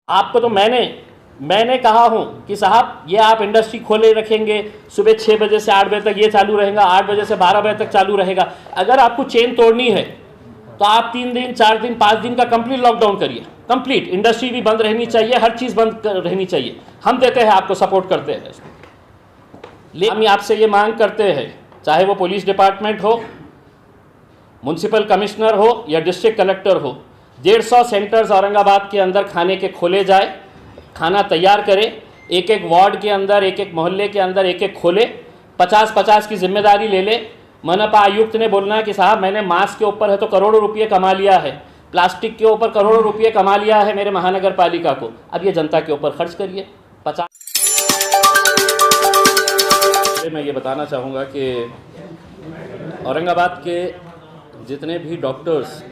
आपको तो मैंने कहा हूं कि साहब ये आप इंडस्ट्री खोले रखेंगे, सुबह 6 बजे से 8 बजे तक ये चालू रहेगा, 8 बजे से 12 बजे तक चालू रहेगा। अगर आपको चेन तोड़नी है तो आप 3 दिन 4 दिन 5 दिन का कंप्लीट लॉकडाउन करिए। कंप्लीट इंडस्ट्री भी बंद रहनी चाहिए, हर चीज़ बंद रहनी चाहिए। हम देते हैं आपको, सपोर्ट करते हैं। लेकिन हम आपसे ये मांग करते हैं, चाहे वो पुलिस डिपार्टमेंट हो, म्यूनसिपल कमिश्नर हो या डिस्ट्रिक्ट कलेक्टर हो, 150 सेंटर्स औरंगाबाद के अंदर खाने के खोले जाए, खाना तैयार करें। एक एक वार्ड के अंदर, एक एक मोहल्ले के अंदर एक एक खोले, 50-50 की जिम्मेदारी ले ले। मनपा आयुक्त ने बोलना है कि साहब मैंने मास्क के ऊपर है तो करोड़ों रुपये कमा लिया है, प्लास्टिक के ऊपर करोड़ों रुपये कमा लिया है मेरे महानगर पालिका को, अब ये जनता के ऊपर खर्च करिए। 50 मैं ये बताना चाहूँगा कि औरंगाबाद के जितने भी डॉक्टर्स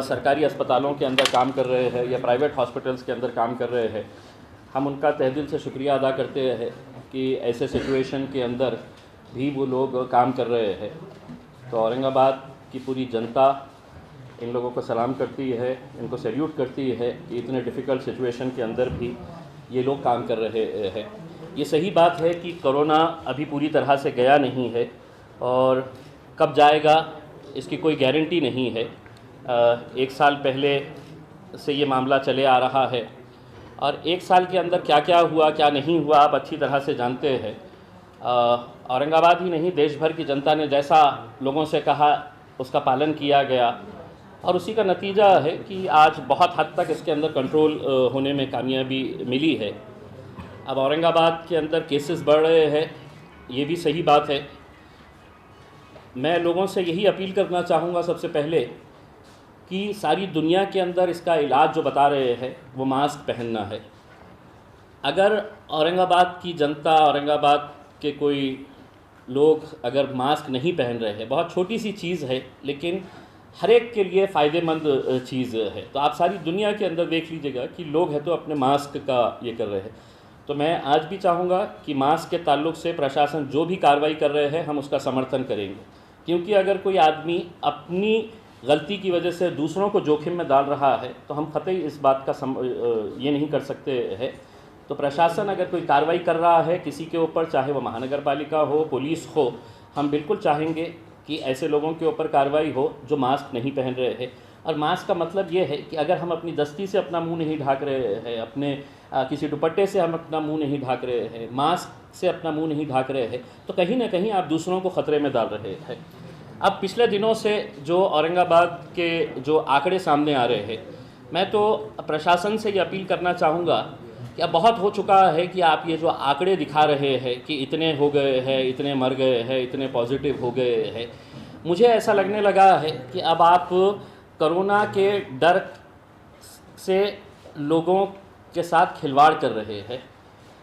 सरकारी अस्पतालों के अंदर काम कर रहे हैं या प्राइवेट हॉस्पिटल्स के अंदर काम कर रहे हैं, हम उनका तहे दिल से शुक्रिया अदा करते हैं कि ऐसे सिचुएशन के अंदर भी वो लोग काम कर रहे हैं। तो औरंगाबाद की पूरी जनता इन लोगों को सलाम करती है, इनको सैल्यूट करती है कि इतने डिफ़िकल्ट सिचुएशन के अंदर भी ये लोग काम कर रहे हैं। ये सही बात है कि कोरोना अभी पूरी तरह से गया नहीं है और कब जाएगा इसकी कोई गारंटी नहीं है। 1 साल पहले से ये मामला चले आ रहा है और 1 साल के अंदर क्या क्या हुआ क्या नहीं हुआ आप अच्छी तरह से जानते हैं। औरंगाबाद ही नहीं, देश भर की जनता ने जैसा लोगों से कहा उसका पालन किया गया और उसी का नतीजा है कि आज बहुत हद तक इसके अंदर कंट्रोल होने में कामयाबी मिली है। अब औरंगाबाद के अंदर केसेस बढ़ रहे हैं, ये भी सही बात है। मैं लोगों से यही अपील करना चाहूँगा सबसे पहले कि सारी दुनिया के अंदर इसका इलाज जो बता रहे हैं वो मास्क पहनना है। अगर औरंगाबाद की जनता, औरंगाबाद के कोई लोग अगर मास्क नहीं पहन रहे हैं, बहुत छोटी सी चीज़ है लेकिन हर एक के लिए फ़ायदेमंद चीज़ है, तो आप सारी दुनिया के अंदर देख लीजिएगा कि लोग हैं तो अपने मास्क का ये कर रहे हैं। तो मैं आज भी चाहूँगा कि मास्क के ताल्लुक़ से प्रशासन जो भी कार्रवाई कर रहे हैं हम उसका समर्थन करेंगे, क्योंकि अगर कोई आदमी अपनी गलती की वजह से दूसरों को जोखिम में डाल रहा है तो हम कतई इस बात का ये नहीं कर सकते हैं। तो प्रशासन अगर कोई कार्रवाई कर रहा है किसी के ऊपर, चाहे वो महानगर पालिका हो, पुलिस हो, हम बिल्कुल चाहेंगे कि ऐसे लोगों के ऊपर कार्रवाई हो जो मास्क नहीं पहन रहे हैं। और मास्क का मतलब ये है कि अगर हम अपनी दस्ती से अपना मुंह नहीं ढाक रहे हैं, अपने किसी दुपट्टे से हम अपना मुंह नहीं ढाक रहे हैं, मास्क से अपना मुंह नहीं ढाक रहे हैं, तो कहीं ना कहीं आप दूसरों को ख़तरे में डाल रहे हैं। अब पिछले दिनों से जो औरंगाबाद के जो आंकड़े सामने आ रहे हैं, मैं तो प्रशासन से ये अपील करना चाहूँगा कि अब बहुत हो चुका है कि आप ये जो आंकड़े दिखा रहे हैं कि इतने हो गए हैं, इतने मर गए हैं, इतने पॉजिटिव हो गए हैं, मुझे ऐसा लगने लगा है कि अब आप कोरोना के डर से लोगों के साथ खिलवाड़ कर रहे हैं।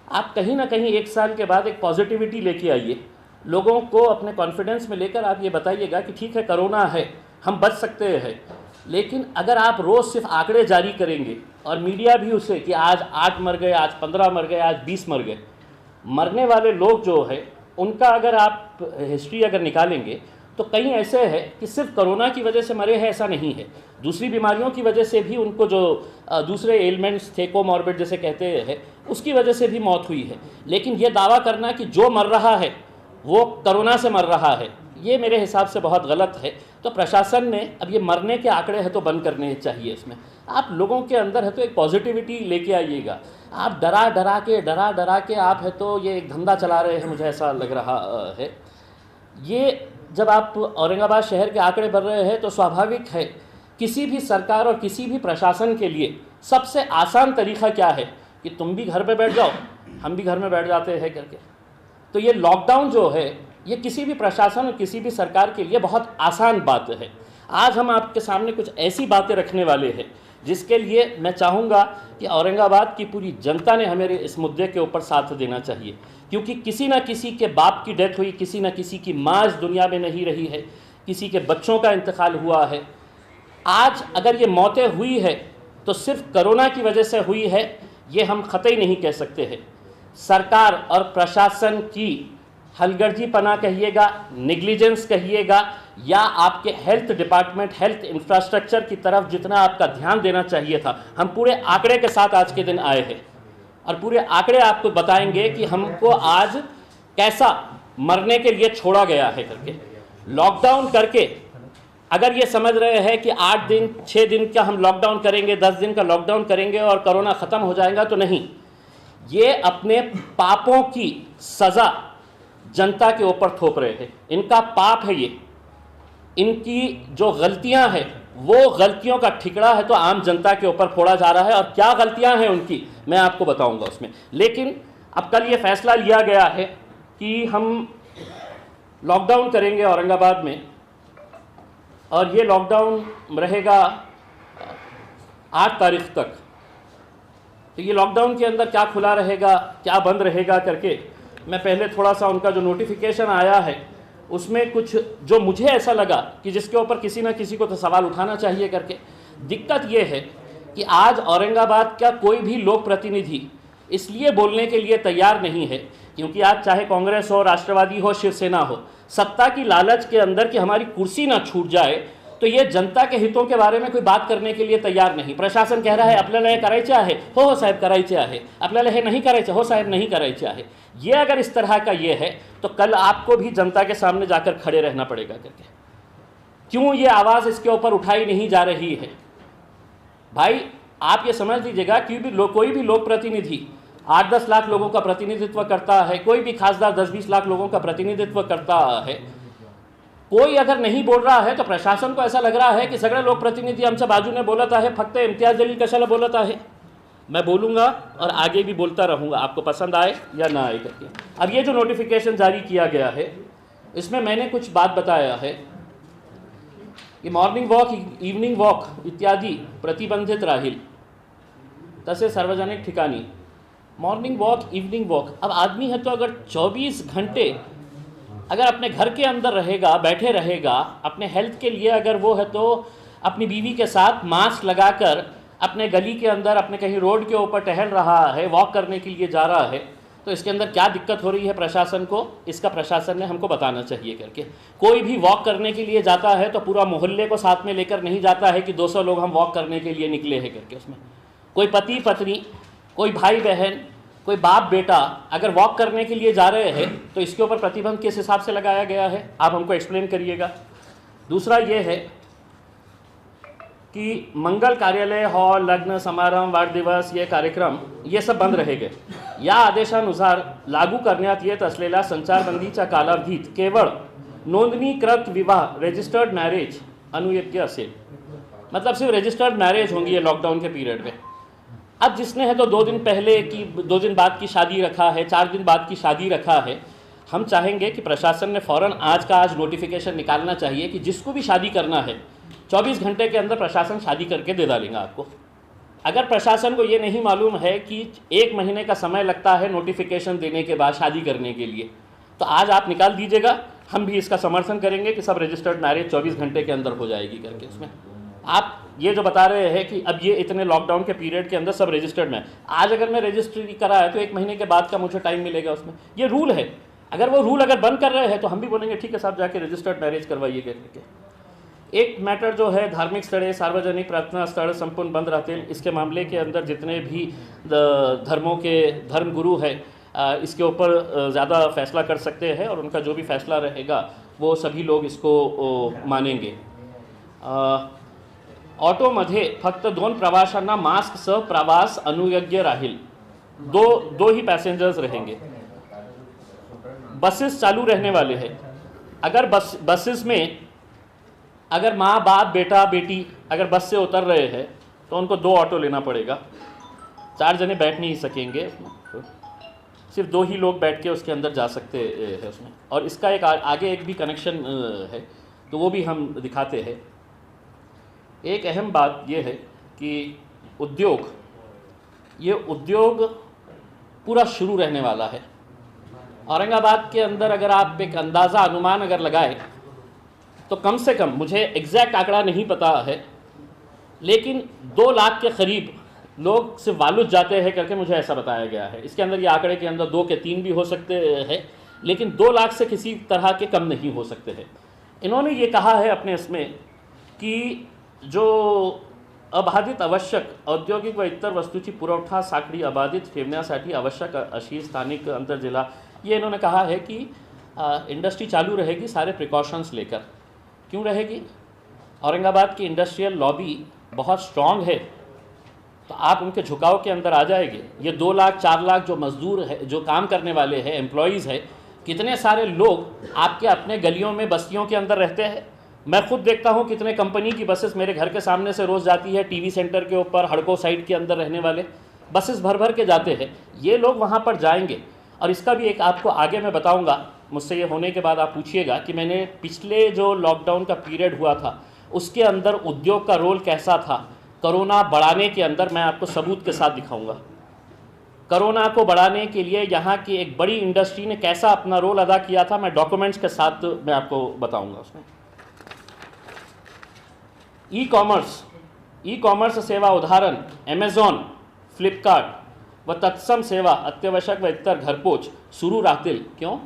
आप कहीं ना कहीं 1 साल के बाद एक पॉजिटिविटी लेके आइए, लोगों को अपने कॉन्फिडेंस में लेकर आप ये बताइएगा कि ठीक है कोरोना है, हम बच सकते हैं। लेकिन अगर आप रोज़ सिर्फ आंकड़े जारी करेंगे और मीडिया भी उसे कि आज 8 मर गए, आज 15 मर गए, आज 20 मर गए, मरने वाले लोग जो है उनका अगर आप हिस्ट्री अगर निकालेंगे तो कई ऐसे है कि सिर्फ कोरोना की वजह से मरे हैं ऐसा नहीं है, दूसरी बीमारियों की वजह से भी उनको जो दूसरे एलिमेंट्स थे, कोमॉर्बिड जैसे कहते हैं, उसकी वजह से भी मौत हुई है। लेकिन ये दावा करना कि जो मर रहा है वो कोरोना से मर रहा है, ये मेरे हिसाब से बहुत गलत है। तो प्रशासन ने अब ये मरने के आंकड़े हैं तो बंद करने चाहिए। इसमें आप लोगों के अंदर है तो एक पॉजिटिविटी लेके आइएगा। आप डरा डरा के आप है तो ये एक धंधा चला रहे हैं, मुझे ऐसा लग रहा है। ये जब आप औरंगाबाद शहर के आंकड़े बढ़ रहे हैं तो स्वाभाविक है किसी भी सरकार और किसी भी प्रशासन के लिए सबसे आसान तरीक़ा क्या है कि तुम भी घर पे बैठ जाओ, हम भी घर में बैठ जाते हैं करके। तो ये लॉकडाउन जो है ये किसी भी प्रशासन और किसी भी सरकार के लिए बहुत आसान बात है। आज हम आपके सामने कुछ ऐसी बातें रखने वाले हैं जिसके लिए मैं चाहूँगा कि औरंगाबाद की पूरी जनता ने हमें इस मुद्दे के ऊपर साथ देना चाहिए, क्योंकि किसी न किसी के बाप की डेथ हुई, किसी न किसी की माँ इस दुनिया में नहीं रही है, किसी के बच्चों का इंतकाल हुआ है। आज अगर ये मौतें हुई है तो सिर्फ कोरोना की वजह से हुई है, ये हम कतई नहीं कह सकते हैं। सरकार और प्रशासन की हलगर्जीपना कहिएगा, नेग्लिजेंस कहिएगा या आपके हेल्थ डिपार्टमेंट, हेल्थ इंफ्रास्ट्रक्चर की तरफ जितना आपका ध्यान देना चाहिए था, हम पूरे आंकड़े के साथ आज के दिन आए हैं और पूरे आंकड़े आपको बताएंगे कि हमको आज कैसा मरने के लिए छोड़ा गया है करके। लॉकडाउन करके अगर ये समझ रहे हैं कि 8 दिन 6 दिन का हम लॉकडाउन करेंगे, 10 दिन का लॉकडाउन करेंगे और कोरोना ख़त्म हो जाएगा, तो नहीं, ये अपने पापों की सज़ा जनता के ऊपर थोप रहे हैं। इनका पाप है ये, इनकी जो गलतियां हैं वो गलतियों का ठिकरा है तो आम जनता के ऊपर फोड़ा जा रहा है। और क्या गलतियां हैं उनकी मैं आपको बताऊंगा उसमें। लेकिन अब कल ये फैसला लिया गया है कि हम लॉकडाउन करेंगे औरंगाबाद में, और ये लॉकडाउन रहेगा 8 तारीख तक। तो ये लॉकडाउन के अंदर क्या खुला रहेगा, क्या बंद रहेगा करके मैं पहले थोड़ा सा उनका जो नोटिफिकेशन आया है उसमें कुछ जो मुझे ऐसा लगा कि जिसके ऊपर किसी न किसी को तो सवाल उठाना चाहिए करके। दिक्कत ये है कि आज औरंगाबाद का कोई भी लोक प्रतिनिधि इसलिए बोलने के लिए तैयार नहीं है क्योंकि आज चाहे कांग्रेस हो, राष्ट्रवादी हो, शिवसेना हो, सत्ता की लालच के अंदर कि हमारी कुर्सी ना छूट जाए, तो ये जनता के हितों के बारे में कोई बात करने के लिए तैयार नहीं। प्रशासन कह रहा है आपल्याला हे करायचे आहे, हो साहेब करायचे आहे, आपल्याला हे नहीं करायचे, हो साहेब नहीं करायचे आहे। ये अगर इस तरह का ये है तो कल आपको भी जनता के सामने जाकर खड़े रहना पड़ेगा करके। क्यों ये आवाज़ इसके ऊपर उठाई नहीं जा रही है? भाई आप ये समझ लीजिएगा कि कोई भी लोक प्रतिनिधि 8-10 लाख लोगों का प्रतिनिधित्व करता है, कोई भी खासदार 10-20 लाख लोगों का प्रतिनिधित्व करता है। कोई अगर नहीं बोल रहा है तो प्रशासन को ऐसा लग रहा है कि सगळे लोक प्रतिनिधी आमच्या बाजूने बोलत आहे, फक्त इम्तियाज जलील कशाला बोलत आहे। मैं बोलूँगा और आगे भी बोलता रहूँगा, आपको पसंद आए या ना आए करके। अब ये जो नोटिफिकेशन जारी किया गया है इसमें मैंने कुछ बात बताया है कि मॉर्निंग वॉक, इव्हनिंग वॉक इत्यादि प्रतिबंधित राहील, तसे सार्वजनिक ठिकाणी मॉर्निंग वॉक, इवनिंग वॉक। अब आदमी है तो अगर 24 घंटे अगर अपने घर के अंदर रहेगा, बैठे रहेगा, अपने हेल्थ के लिए अगर वो है तो अपनी बीवी के साथ मास्क लगाकर अपने गली के अंदर, अपने कहीं रोड के ऊपर टहल रहा है, वॉक करने के लिए जा रहा है, तो इसके अंदर क्या दिक्कत हो रही है प्रशासन को, इसका प्रशासन ने हमको बताना चाहिए करके। कोई भी वॉक करने के लिए जाता है तो पूरा मोहल्ले को साथ में लेकर नहीं जाता है कि 200 लोग हम वॉक करने के लिए निकले हैं करके। उसमें कोई पति पत्नी, कोई भाई बहन, कोई बाप बेटा अगर वॉक करने के लिए जा रहे हैं तो इसके ऊपर प्रतिबंध किस हिसाब से लगाया गया है, आप हमको एक्सप्लेन करिएगा। दूसरा ये है कि मंगल कार्यालय, हॉल, लग्न समारंभ, वाढदिवस, ये कार्यक्रम ये सब बंद रहेगे। या आदेशानुसार लागू करण्यात येत असलेल्या संचारबंदीच्या कालावधीत केवळ नोंदणीकृत विवाह, रजिस्टर्ड मैरिज अनुयोग्य असेल। मतलब सिर्फ रजिस्टर्ड मैरिज होंगी ये लॉकडाउन के पीरियड में। अब जिसने है तो 2 दिन पहले की, 2 दिन बाद की शादी रखा है, 4 दिन बाद की शादी रखा है, हम चाहेंगे कि प्रशासन ने फ़ौरन आज का आज नोटिफिकेशन निकालना चाहिए कि जिसको भी शादी करना है 24 घंटे के अंदर प्रशासन शादी करके दे डालेंगे आपको। अगर प्रशासन को ये नहीं मालूम है कि 1 महीने का समय लगता है नोटिफिकेशन देने के बाद शादी करने के लिए, तो आज आप निकाल दीजिएगा, हम भी इसका समर्थन करेंगे कि सब रजिस्टर्ड मैरिज 24 घंटे के अंदर हो जाएगी करके। उसमें आप ये जो बता रहे हैं कि अब ये इतने लॉकडाउन के पीरियड के अंदर सब रजिस्टर्ड में, आज अगर मैं रजिस्ट्री करा है तो 1 महीने के बाद का मुझे टाइम मिलेगा उसमें। ये रूल है, अगर वो रूल अगर बंद कर रहे हैं तो हम भी बोलेंगे ठीक है साहब, जाके रजिस्टर्ड मैरिज करवाइए करके। एक मैटर जो है धार्मिक स्थळे, सार्वजनिक प्रार्थना स्थळ संपूर्ण बंद रहतील। इसके मामले के अंदर जितने भी धर्मों के धर्मगुरु है इसके ऊपर ज़्यादा फैसला कर सकते हैं और उनका जो भी फैसला रहेगा वो सभी लोग इसको मानेंगे। ऑटोमध्ये फक्त 2 प्रवाशांना मास्कसह प्रवास अनुयोग्य राहील, दो ही पैसेंजर्स रहेंगे। बसेस चालू रहने वाले हैं। अगर बसेस में अगर माँ बाप बेटा बेटी अगर बस से उतर रहे हैं तो उनको 2 ऑटो लेना पड़ेगा, 4 जने बैठ नहीं सकेंगे, सिर्फ 2 ही लोग बैठ के उसके अंदर जा सकते हैं उसमें। और इसका एक आगे एक भी कनेक्शन है तो वो भी हम दिखाते हैं। एक अहम बात ये है कि ये उद्योग पूरा शुरू रहने वाला है। औरंगाबाद के अंदर अगर आप एक अंदाज़ा अनुमान अगर लगाए तो कम से कम, मुझे एग्जैक्ट आंकड़ा नहीं पता है, लेकिन 2 लाख के करीब लोग सिर्फ वालुज जाते हैं करके मुझे ऐसा बताया गया है। इसके अंदर ये आंकड़े के अंदर 2 के 3 भी हो सकते हैं, लेकिन 2 लाख से किसी तरह के कम नहीं हो सकते हैं। इन्होंने ये कहा है अपने इसमें की जो अबाधित आवश्यक औद्योगिक व इतर वस्तूची पुरवठा साखळी अबाधित ठेवण्यासाठी आवश्यक अशी स्थानिक अंतर्जिल्हा, ये इन्होंने कहा है कि इंडस्ट्री चालू रहेगी सारे प्रिकॉशंस लेकर। क्यों रहेगी? औरंगाबाद की इंडस्ट्रियल लॉबी बहुत स्ट्रॉन्ग है, तो आप उनके झुकाव के अंदर आ जाएंगे। ये 2 लाख 4 लाख जो मजदूर है, जो काम करने वाले हैं, एम्प्लॉयज़ है, कितने सारे लोग आपके अपने गलियों में बस्तियों के अंदर रहते हैं। मैं खुद देखता हूँ कितने कंपनी की बसेस मेरे घर के सामने से रोज़ जाती है, टीवी सेंटर के ऊपर, हड़को साइड के अंदर रहने वाले बसेस भर भर के जाते हैं। ये लोग वहाँ पर जाएंगे। और इसका भी एक आपको आगे मैं बताऊँगा, मुझसे ये होने के बाद आप पूछिएगा कि मैंने पिछले जो लॉकडाउन का पीरियड हुआ था उसके अंदर उद्योग का रोल कैसा था। कोरोना बढ़ाने के अंदर मैं आपको सबूत के साथ दिखाऊंगा। कोरोना को बढ़ाने के लिए यहाँ की एक बड़ी इंडस्ट्री ने कैसा अपना रोल अदा किया था, मैं डॉक्यूमेंट्स के साथ मैं आपको बताऊंगा उसमें। ई कॉमर्स सेवा उदाहरण अमेझॉन, फ्लिपकार्ट व तत्सम सेवा अत्यावश्यक व इतर घरपोच सुरू राहतील। क्यों?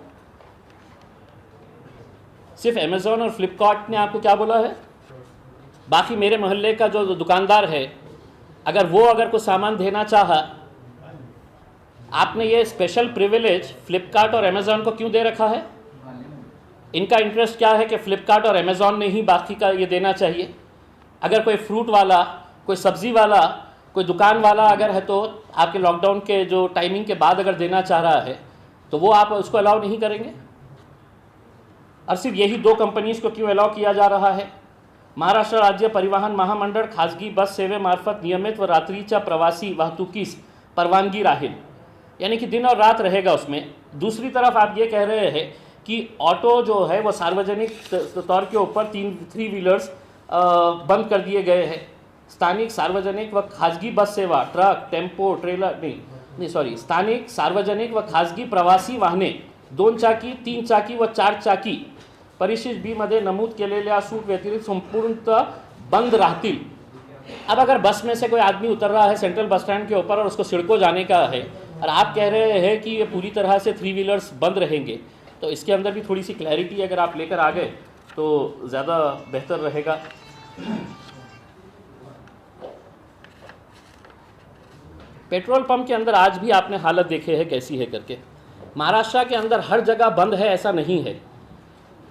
सिर्फ अमेज़ॉन और फ्लिपकार्ट ने आपको क्या बोला है? बाकी मेरे मोहल्ले का जो दुकानदार है, अगर कोई सामान देना चाहा, आपने ये स्पेशल प्रिविलेज फ्लिपकार्ट और अमेज़ॉन को क्यों दे रखा है? इनका इंटरेस्ट क्या है कि फ्लिपकार्ट और अमेज़ॉन ने ही बाकी का ये देना चाहिए। अगर कोई फ्रूट वाला, कोई सब्ज़ी वाला, कोई दुकान वाला अगर है तो आपके लॉकडाउन के जो टाइमिंग के बाद अगर देना चाह रहा है तो वो आप उसको अलाउ नहीं करेंगे। और सिर्फ यही 2 कंपनीज को क्यों अलाउ किया जा रहा है? महाराष्ट्र राज्य परिवहन महामंडळ खाजगी बस सेवेमार्फत नियमित व रात्रीच्या प्रवासी वाहतुकीस परवानगी राहील, यानी कि दिन और रात रहेगा उसमें। दूसरी तरफ आप ये कह रहे हैं कि ऑटो जो है वो सार्वजनिक तौर के ऊपर 3 व्हीलर्स बंद कर दिए गए हैं। स्थानिक सार्वजनिक व खाजगी बस सेवा, ट्रक, टेम्पो, ट्रेलर स्थानिक सार्वजनिक व खाजगी प्रवासी वाहने 2 चाकी, 3 चाकी व 4 चाकी परिशिष्ट बी मध्ये नमूद केलेल्या सूट व्यतिरिक्त संपूर्णतः बंद राहतील। अब अगर बस में से कोई आदमी उतर रहा है सेंट्रल बस स्टैंड के ऊपर और उसको सिडको जाने का है और आप कह रहे हैं कि ये पूरी तरह से 3 व्हीलर्स बंद रहेंगे, तो इसके अंदर भी थोड़ी सी क्लैरिटी अगर आप लेकर आ गए तो ज़्यादा बेहतर रहेगा। पेट्रोल पंप के अंदर आज भी आपने हालत देखे है कैसी है करके। महाराष्ट्र के अंदर हर जगह बंद है ऐसा नहीं है।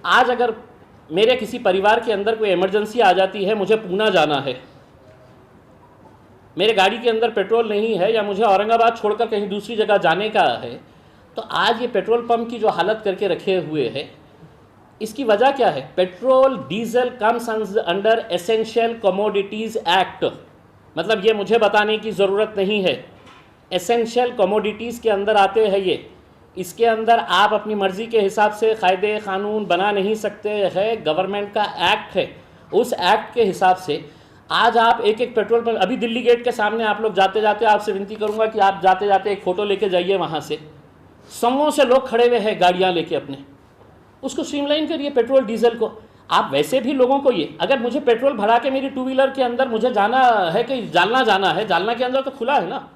आज अगर मेरे किसी परिवार के अंदर कोई इमरजेंसी आ जाती है, मुझे पूना जाना है, मेरे गाड़ी के अंदर पेट्रोल नहीं है या मुझे औरंगाबाद छोड़कर कहीं दूसरी जगह जाने का है, तो आज ये पेट्रोल पंप की जो हालत करके रखे हुए है, इसकी वजह क्या है? Petrol diesel comes under essential commodities act. मतलब ये मुझे बताने की ज़रूरत नहीं है, एसेंशियल कमोडिटीज़ के अंदर आते हैं ये। इसके अंदर आप अपनी मर्ज़ी के हिसाब से कायदे कानून बना नहीं सकते हैं, गवर्नमेंट का एक्ट है। उस एक्ट के हिसाब से आज आप एक पेट्रोल पंप, अभी दिल्ली गेट के सामने आप लोग जाते जाते, आपसे विनती करूंगा कि आप जाते जाते एक फ़ोटो लेके जाइए। वहाँ से समों से लोग खड़े हुए हैं गाड़ियाँ लेके अपने, उसको स्ट्रीमलाइन करिए पेट्रोल डीजल को। आप वैसे भी लोगों को ये, अगर मुझे पेट्रोल भरा के मेरी 2 व्हीलर के अंदर मुझे जाना है कि जालना जाना है, जालना के अंदर तो खुला है ना,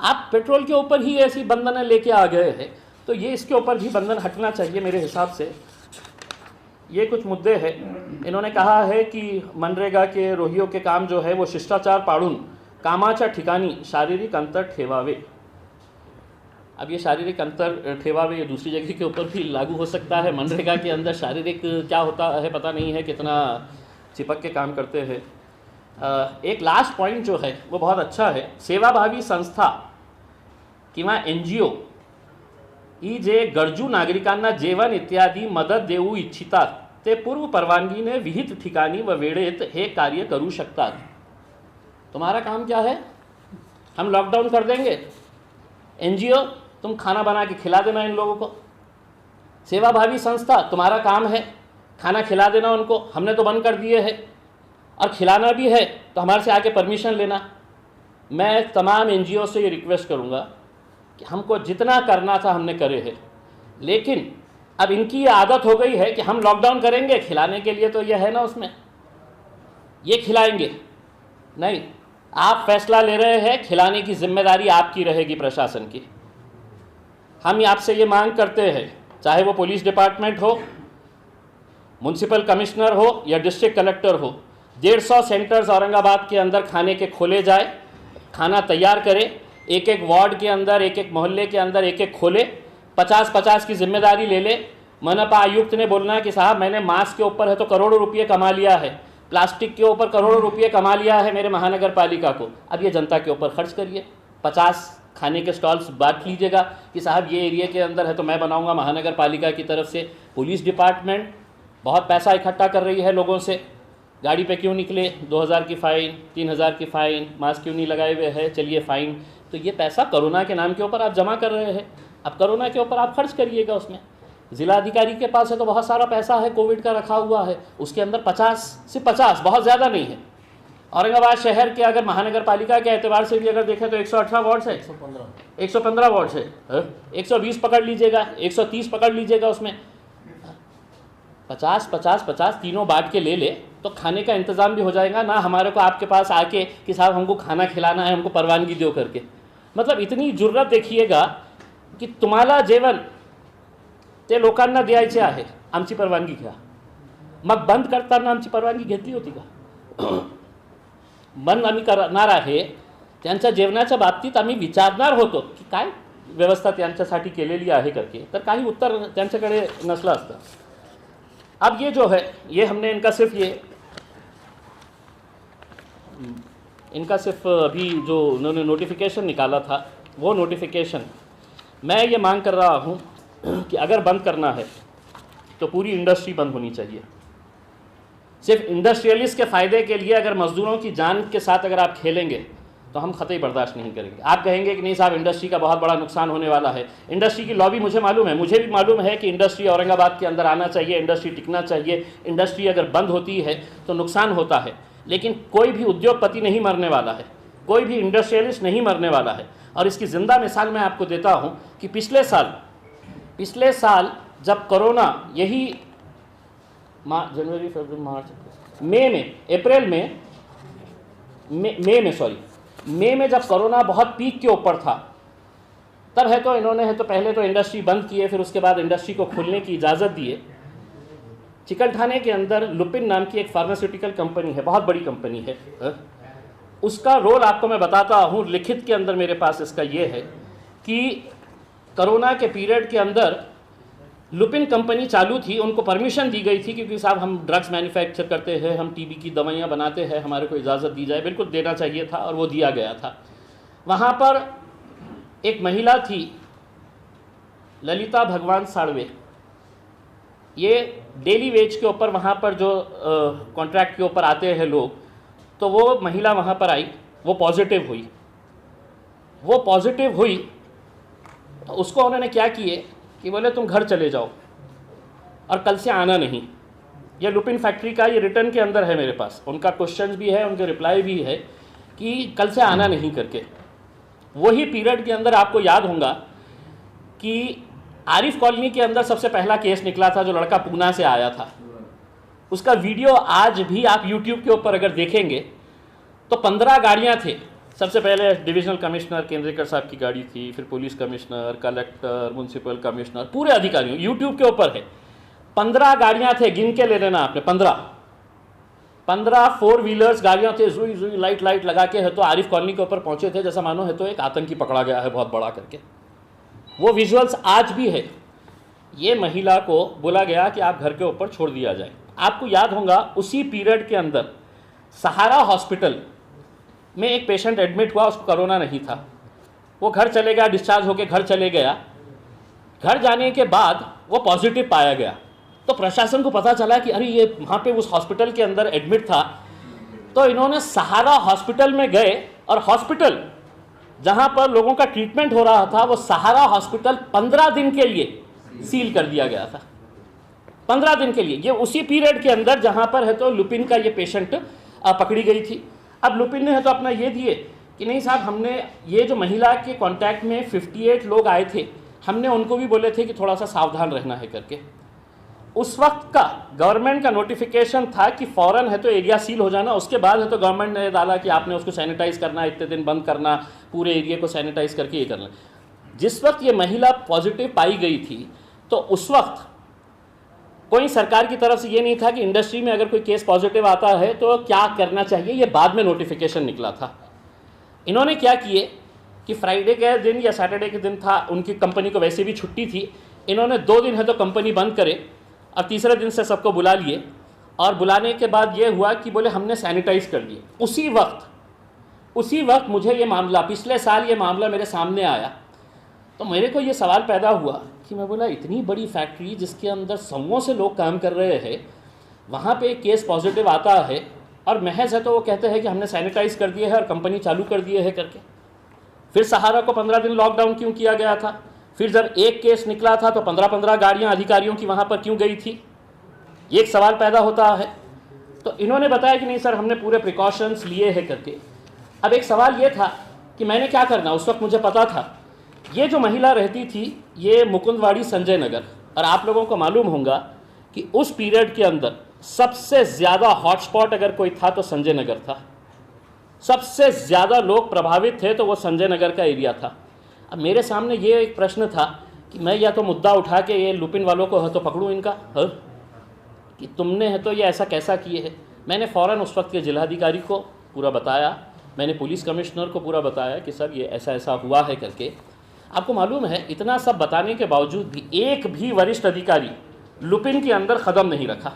आप पेट्रोल के ऊपर ही ऐसी बंधन लेके आ गए हैं, तो ये इसके ऊपर भी बंधन हटना चाहिए मेरे हिसाब से। ये कुछ मुद्दे हैं। इन्होंने कहा है कि मनरेगा के रोहियों के काम जो है वो शिष्टाचार पाळून कामाच्या ठिकाणी शारीरिक अंतर ठेवावे। अब ये शारीरिक अंतर ठेवावे ये दूसरी जगह के ऊपर भी लागू हो सकता है। मनरेगा के अंदर शारीरिक क्या होता है पता नहीं है, कितना चिपक के काम करते हैं। एक लास्ट पॉइंट जो है वो बहुत अच्छा है। सेवाभावी संस्था किंवा NGO ही जे गरजू नागरिकांना जेवण इत्यादी मदत देऊ इच्छितात ते पूर्व परवानगीने विहित ठिकाणी व वेळेत हे कार्य करू शकतात। तुम्हारा काम क्या है? हम लॉकडाउन कर देंगे, NGO तुम खाना बना के खिला देना इन लोगों को। सेवाभावी संस्था तुम्हारा काम है खाना खिला देना उनको, हमने तो बंद कर दिए हैं, और खिलाना भी है तो हमारे से आके परमिशन लेना। मैं तमाम NGO से ये रिक्वेस्ट करूँगा कि हमको जितना करना था हमने करे है, लेकिन अब इनकी ये आदत हो गई है कि हम लॉकडाउन करेंगे, खिलाने के लिए तो ये है ना उसमें, ये खिलाएंगे नहीं। आप फैसला ले रहे हैं, खिलाने की जिम्मेदारी आपकी रहेगी, प्रशासन की। हम आपसे ये मांग करते हैं, चाहे वो पुलिस डिपार्टमेंट हो, म्युनिसिपल कमिश्नर हो या डिस्ट्रिक्ट कलेक्टर हो, 150 सेंटर्स औरंगाबाद के अंदर खाने के खोले जाए, खाना तैयार करे, एक एक वार्ड के अंदर, एक एक मोहल्ले के अंदर एक एक खोले, 50-50 की जिम्मेदारी ले ले। मनपा आयुक्त ने बोलना है कि साहब मैंने मास्क के ऊपर है तो करोड़ों रुपये कमा लिया है, प्लास्टिक के ऊपर करोड़ों रुपये कमा लिया है मेरे महानगर पालिका को, अब ये जनता के ऊपर खर्च करिए। 50 खाने के स्टॉल्स बांट लीजिएगा कि साहब ये एरिया के अंदर है तो मैं बनाऊंगा महानगर पालिका की तरफ से। पुलिस डिपार्टमेंट बहुत पैसा इकट्ठा कर रही है लोगों से, गाड़ी पे क्यों निकले 2000 की फ़ाइन, 3000 की फ़ाइन, मास्क क्यों नहीं लगाए हुए हैं, चलिए फ़ाइन। तो ये पैसा कोरोना के नाम के ऊपर आप जमा कर रहे हैं, अब कोरोना के ऊपर आप खर्च करिएगा उसमें। ज़िला अधिकारी के पास है तो बहुत सारा पैसा है कोविड का रखा हुआ है, उसके अंदर 50 से 50, बहुत ज़्यादा नहीं है। औरंगाबाद शहर के अगर महानगर पालिका के एतबार से भी अगर देखें तो 118 वार्ड्स है, 115 वार्ड्स है, 120 पकड़ लीजिएगा, 130 पकड़ लीजिएगा, उसमें 50-50-50 तीनों बांट के ले ले तो खाने का इंतज़ाम भी हो जाएगा ना। हमारे को आपके पास आके कि साहब हमको खाना खिलाना है, हमको परवानगी दो करके, मतलब इतनी जुर्रत देखिएगा की तुम्हाला जेवण ते लोकांना द्यायचे आहे, आमची परवानगी घ्या। मग बंद करताना आमची परवानगी घेतली होती का? बंद आम्ही करणार आहे त्यांच्या जेवणाच्या बाबतीत आम्ही विचारणार होतो की काय व्यवस्था त्यांच्यासाठी केलेली आहे करके, तर काही उत्तर त्यांच्याकडे नसलं असतं। अब ये जो है ये हमने इनका सिर्फ अभी जो उन्होंने नोटिफिकेशन निकाला था, वो नोटिफिकेशन मैं ये मांग कर रहा हूँ कि अगर बंद करना है तो पूरी इंडस्ट्री बंद होनी चाहिए। सिर्फ इंडस्ट्रियलिस्ट के फ़ायदे के लिए अगर मज़दूरों की जान के साथ अगर आप खेलेंगे तो हम ख़तई बर्दाश्त नहीं करेंगे। आप कहेंगे कि नहीं साहब इंडस्ट्री का बहुत बड़ा नुकसान होने वाला है, इंडस्ट्री की लॉबी मुझे मालूम है, मुझे भी मालूम है कि इंडस्ट्री औरंगाबाद के अंदर आना चाहिए, इंडस्ट्री टिकना चाहिए, इंडस्ट्री अगर बंद होती है तो नुकसान होता है, लेकिन कोई भी उद्योगपति नहीं मरने वाला है, कोई भी इंडस्ट्रियलिस्ट नहीं मरने वाला है। और इसकी ज़िंदा मिसाल मैं आपको देता हूँ कि पिछले साल जब कोरोना यही जनवरी फरवरी मार्च मई में जब कोरोना बहुत पीक के ऊपर था, तब है तो इन्होंने है तो पहले तो इंडस्ट्री बंद किए, फिर उसके बाद इंडस्ट्री को खोलने की इजाज़त दिए। चिकलठाने के अंदर लुपिन नाम की एक फार्मास्यूटिकल कंपनी है, बहुत बड़ी कंपनी है, उसका रोल आपको मैं बताता हूँ। लिखित के अंदर मेरे पास इसका ये है कि कोरोना के पीरियड के अंदर लुपिन कंपनी चालू थी, उनको परमिशन दी गई थी क्योंकि साहब हम ड्रग्स मैन्युफैक्चर करते हैं, हम टीबी की दवाइयाँ बनाते हैं, हमारे को इजाज़त दी जाए, बिल्कुल देना चाहिए था और वो दिया गया था। वहाँ पर एक महिला थी ललिता भगवान साड़वे, ये डेली वेज के ऊपर वहाँ पर जो कॉन्ट्रैक्ट के ऊपर आते हैं लोग, तो वो महिला वहाँ पर आई, वो पॉजिटिव हुई तो उसको उन्होंने क्या किए कि बोले तुम घर चले जाओ और कल से आना नहीं। ये लुपिन फैक्ट्री का ये रिटर्न के अंदर है मेरे पास, उनका क्वेश्चन भी है, उनके रिप्लाई भी है कि कल से आना नहीं करके। वही पीरियड के अंदर आपको याद होगा कि आरिफ कॉलोनी के अंदर सबसे पहला केस निकला था, जो लड़का पूना से आया था, उसका वीडियो आज भी आप यूट्यूब के ऊपर अगर देखेंगे तो 15 गाड़ियाँ थे। सबसे पहले डिविजनल कमिश्नर केंद्रेकर साहब की गाड़ी थी, फिर police commissioner, collector, municipal commissioner, पूरे अधिकारियों, यूट्यूब के ऊपर है। 15 गाड़ियाँ थे, गिन के ले लेना आपने, 15 4 व्हीलर्स गाड़ियाँ थे, जुई लाइट लगा के है तो आरिफ कॉलोनी के ऊपर पहुँचे थे, जैसा मानो है तो एक आतंकी पकड़ा गया है बहुत बड़ा करके। वो विजुअल्स आज भी है। ये महिला को बोला गया कि आप घर के ऊपर छोड़ दिया जाए। आपको याद होगा उसी पीरियड के अंदर सहारा हॉस्पिटल में एक पेशेंट एडमिट हुआ, उसको कोरोना नहीं था, वो घर चले गया, डिस्चार्ज होकर घर चले गया। घर जाने के बाद वो पॉजिटिव पाया गया, तो प्रशासन को पता चला कि अरे ये वहाँ पे उस हॉस्पिटल के अंदर एडमिट था, तो इन्होंने सहारा हॉस्पिटल में गए और हॉस्पिटल जहाँ पर लोगों का ट्रीटमेंट हो रहा था, वो सहारा हॉस्पिटल 15 दिन के लिए सील कर दिया गया था, 15 दिन के लिए। ये उसी पीरियड के अंदर जहाँ पर है तो लुपिन का ये पेशेंट पकड़ी गई थी। अब लुपिन ने है तो अपना ये दिए कि नहीं साहब, हमने ये जो महिला के कांटेक्ट में 58 लोग आए थे, हमने उनको भी बोले थे कि थोड़ा सा सावधान रहना है करके। उस वक्त का गवर्नमेंट का नोटिफिकेशन था कि फ़ौरन है तो एरिया सील हो जाना। उसके बाद है तो गवर्नमेंट ने डाला कि आपने उसको सैनिटाइज़ करना, इतने दिन बंद करना, पूरे एरिया को सैनिटाइज़ करके ये करना। जिस वक्त ये महिला पॉजिटिव पाई गई थी तो उस वक्त कोई सरकार की तरफ से ये नहीं था कि इंडस्ट्री में अगर कोई केस पॉजिटिव आता है तो क्या करना चाहिए, ये बाद में नोटिफिकेशन निकला था। इन्होंने क्या किए कि फ्राइडे के दिन या सैटरडे के दिन था, उनकी कंपनी को वैसे भी छुट्टी थी, इन्होंने 2 दिन है तो कंपनी बंद करे और तीसरे दिन से सबको बुला लिए, और बुलाने के बाद ये हुआ कि बोले हमने सैनिटाइज कर दिए। उसी वक्त मुझे ये मामला, पिछले साल ये मामला मेरे सामने आया, तो मेरे को ये सवाल पैदा हुआ कि मैं बोला इतनी बड़ी फैक्ट्री जिसके अंदर सौों से लोग काम कर रहे हैं, वहाँ पे केस पॉजिटिव आता है और महज है तो वो कहते हैं कि हमने सैनिटाइज कर दिए है और कंपनी चालू कर दिए है करके। फिर सहारा को 15 दिन लॉकडाउन क्यों किया गया था? फिर जब एक केस निकला था तो 15-15 गाड़ियाँ अधिकारियों की वहाँ पर क्यों गई थी? ये एक सवाल पैदा होता है। तो इन्होंने बताया कि नहीं सर हमने पूरे प्रिकॉशंस लिए हैं करके। अब एक सवाल ये था कि मैंने क्या करना, उस वक्त मुझे पता था ये जो महिला रहती थी ये मुकुंदवाड़ी संजय नगर, और आप लोगों को मालूम होगा कि उस पीरियड के अंदर सबसे ज़्यादा हॉटस्पॉट अगर कोई था तो संजय नगर था। सबसे ज़्यादा लोग प्रभावित थे तो वो संजय नगर का एरिया था। अब मेरे सामने ये एक प्रश्न था कि मैं या तो मुद्दा उठा के ये लुपिन वालों को है तो पकड़ूँ इनका कि तुमने है तो ये ऐसा कैसा किए है। मैंने फ़ौरन उस वक्त के जिलाधिकारी को पूरा बताया, मैंने पुलिस कमिश्नर को पूरा बताया कि सर ये ऐसा ऐसा हुआ है करके। आपको मालूम है इतना सब बताने के बावजूद भी एक भी वरिष्ठ अधिकारी लुपिन के अंदर कदम नहीं रखा,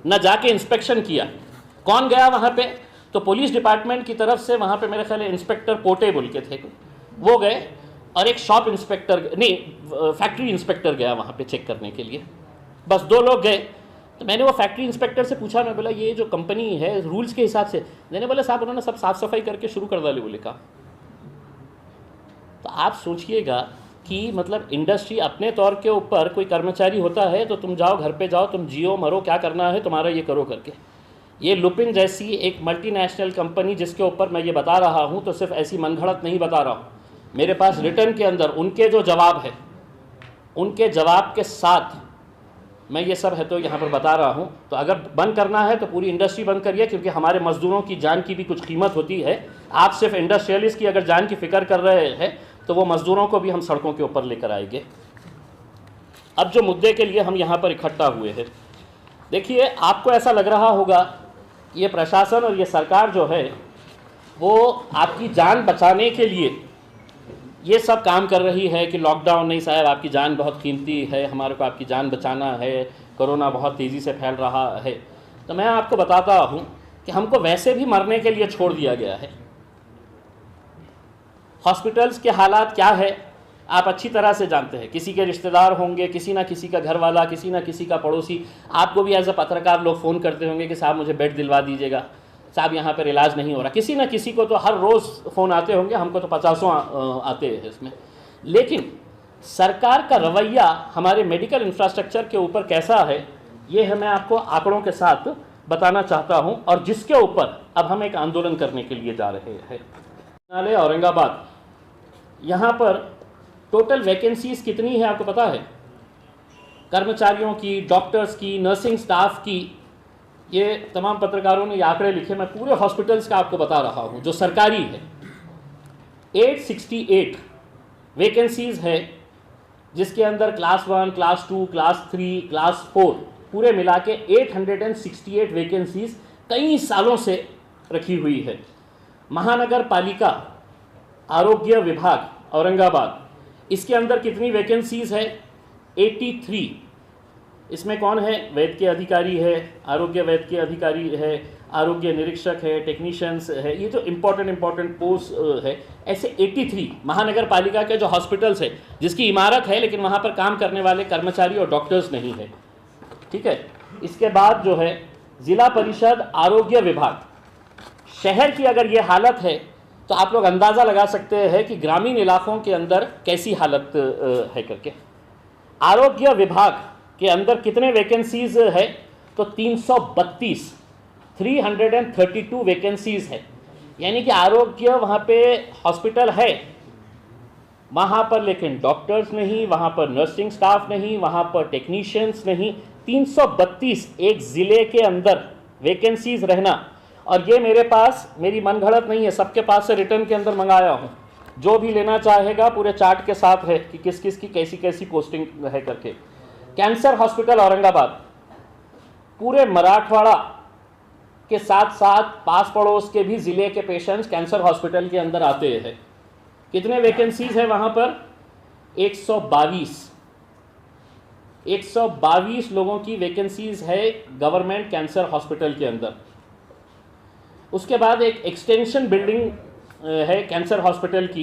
न जाके इंस्पेक्शन किया। कौन गया वहाँ पे? तो पुलिस डिपार्टमेंट की तरफ से वहाँ पे मेरे ख्याल इंस्पेक्टर पोटे बोल के थे, वो गए, और एक शॉप इंस्पेक्टर नहीं फैक्ट्री इंस्पेक्टर गया वहाँ पे चेक करने के लिए। बस 2 लोग गए। तो मैंने वो फैक्ट्री इंस्पेक्टर से पूछा, मैं बोला ये जो कंपनी है रूल्स के हिसाब से, मैंने बोला साहब उन्होंने सब साफ़ सफाई करके शुरू कर डाली बोले काम। तो आप सोचिएगा कि मतलब इंडस्ट्री अपने तौर के ऊपर कोई कर्मचारी होता है तो तुम जाओ घर पे जाओ, तुम जियो मरो, क्या करना है तुम्हारा ये करो करके। ये लुपिन जैसी एक मल्टीनेशनल कंपनी जिसके ऊपर मैं ये बता रहा हूँ तो सिर्फ ऐसी मनगढ़ंत नहीं बता रहा हूँ, मेरे पास रिटर्न के अंदर उनके जो जवाब है, उनके जवाब के साथ मैं ये सब है तो यहाँ पर बता रहा हूँ। तो अगर बंद करना है तो पूरी इंडस्ट्री बंद करिए, क्योंकि हमारे मजदूरों की जान की भी कुछ कीमत होती है। आप सिर्फ इंडस्ट्रियलिस्ट की अगर जान की फ़िक्र कर रहे हैं तो वो मजदूरों को भी हम सड़कों के ऊपर लेकर आएंगे। अब जो मुद्दे के लिए हम यहाँ पर इकट्ठा हुए हैं, देखिए आपको ऐसा लग रहा होगा ये प्रशासन और ये सरकार जो है वो आपकी जान बचाने के लिए ये सब काम कर रही है कि लॉकडाउन नहीं साहब, आपकी जान बहुत कीमती है, हमारे को आपकी जान बचाना है, कोरोना बहुत तेज़ी से फैल रहा है। तो मैं आपको बताता हूँ कि हमको वैसे भी मरने के लिए छोड़ दिया गया है। हॉस्पिटल्स के हालात क्या है आप अच्छी तरह से जानते हैं। किसी के रिश्तेदार होंगे, किसी ना किसी का घर वाला, किसी ना किसी का पड़ोसी, आपको भी एज अ पत्रकार लोग फ़ोन करते होंगे कि साहब मुझे बेड दिलवा दीजिएगा, साहब यहाँ पर इलाज नहीं हो रहा। किसी ना किसी को तो हर रोज़ फ़ोन आते होंगे, हमको तो 50 आते हैं इसमें। लेकिन सरकार का रवैया हमारे मेडिकल इंफ्रास्ट्रक्चर के ऊपर कैसा है ये है मैं आपको आंकड़ों के साथ बताना चाहता हूँ, और जिसके ऊपर अब हम एक आंदोलन करने के लिए जा रहे हैं। औरंगाबाद यहाँ पर टोटल वैकेंसीज़ कितनी है आपको पता है? कर्मचारियों की, डॉक्टर्स की, नर्सिंग स्टाफ की, ये तमाम पत्रकारों ने ये आंकड़े लिखे, मैं पूरे हॉस्पिटल्स का आपको बता रहा हूँ जो सरकारी है। 868 वैकेंसीज़ है, जिसके अंदर क्लास 1, क्लास 2, क्लास 3, क्लास 4 पूरे मिला के 868 वैकेंसीज़ कई सालों से रखी हुई है। महानगर पालिका आरोग्य विभाग औरंगाबाद, इसके अंदर कितनी वैकेंसीज़ है? 83। इसमें कौन है? वैद्य के अधिकारी है, आरोग्य वैद्य के अधिकारी है, आरोग्य निरीक्षक है, टेक्नीशियंस है, ये जो इम्पोर्टेंट पोस्ट है। ऐसे 83 महानगर पालिका के जो हॉस्पिटल्स है, जिसकी इमारत है लेकिन वहाँ पर काम करने वाले कर्मचारी और डॉक्टर्स नहीं है, ठीक है। इसके बाद जो है ज़िला परिषद आरोग्य विभाग, शहर की अगर ये हालत है तो आप लोग अंदाज़ा लगा सकते हैं कि ग्रामीण इलाकों के अंदर कैसी हालत है करके। आरोग्य विभाग के अंदर कितने वैकेंसीज़ है? तो 332 वैकेंसीज़ है। यानी कि आरोग्य वहाँ पे हॉस्पिटल है वहाँ पर, लेकिन डॉक्टर्स नहीं, वहाँ पर नर्सिंग स्टाफ नहीं, वहाँ पर टेक्नीशियंस नहीं। 332 एक ज़िले के अंदर वैकेंसीज़ रहना, और ये मेरे पास मेरी मनगढ़ंत नहीं है, सबके पास से रिटर्न के अंदर मंगाया हूँ। जो भी लेना चाहेगा पूरे चार्ट के साथ है कि किस किस की कैसी कैसी पोस्टिंग है करके। कैंसर हॉस्पिटल औरंगाबाद पूरे मराठवाड़ा के साथ साथ पास पड़ोस के भी ज़िले के पेशेंट्स कैंसर हॉस्पिटल के अंदर आते हैं। कितने वैकेंसीज है वहाँ पर? 122 लोगों की वैकेंसीज है गवर्नमेंट कैंसर हॉस्पिटल के अंदर। उसके बाद एक एक्सटेंशन बिल्डिंग है कैंसर हॉस्पिटल की,